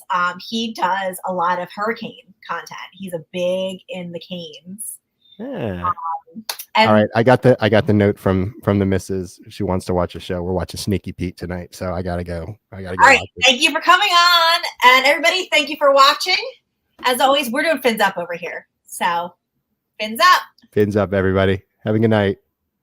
He does a lot of hurricane content. He's a big in the canes. Yeah. All right. I got the note from the missus. She wants to watch a show. We're watching Sneaky Pete tonight, so I gotta go. All right. Thank you for coming on, and everybody, thank you for watching. As always, we're doing fins up over here. So, fins up. Fins up, everybody. Have a good night.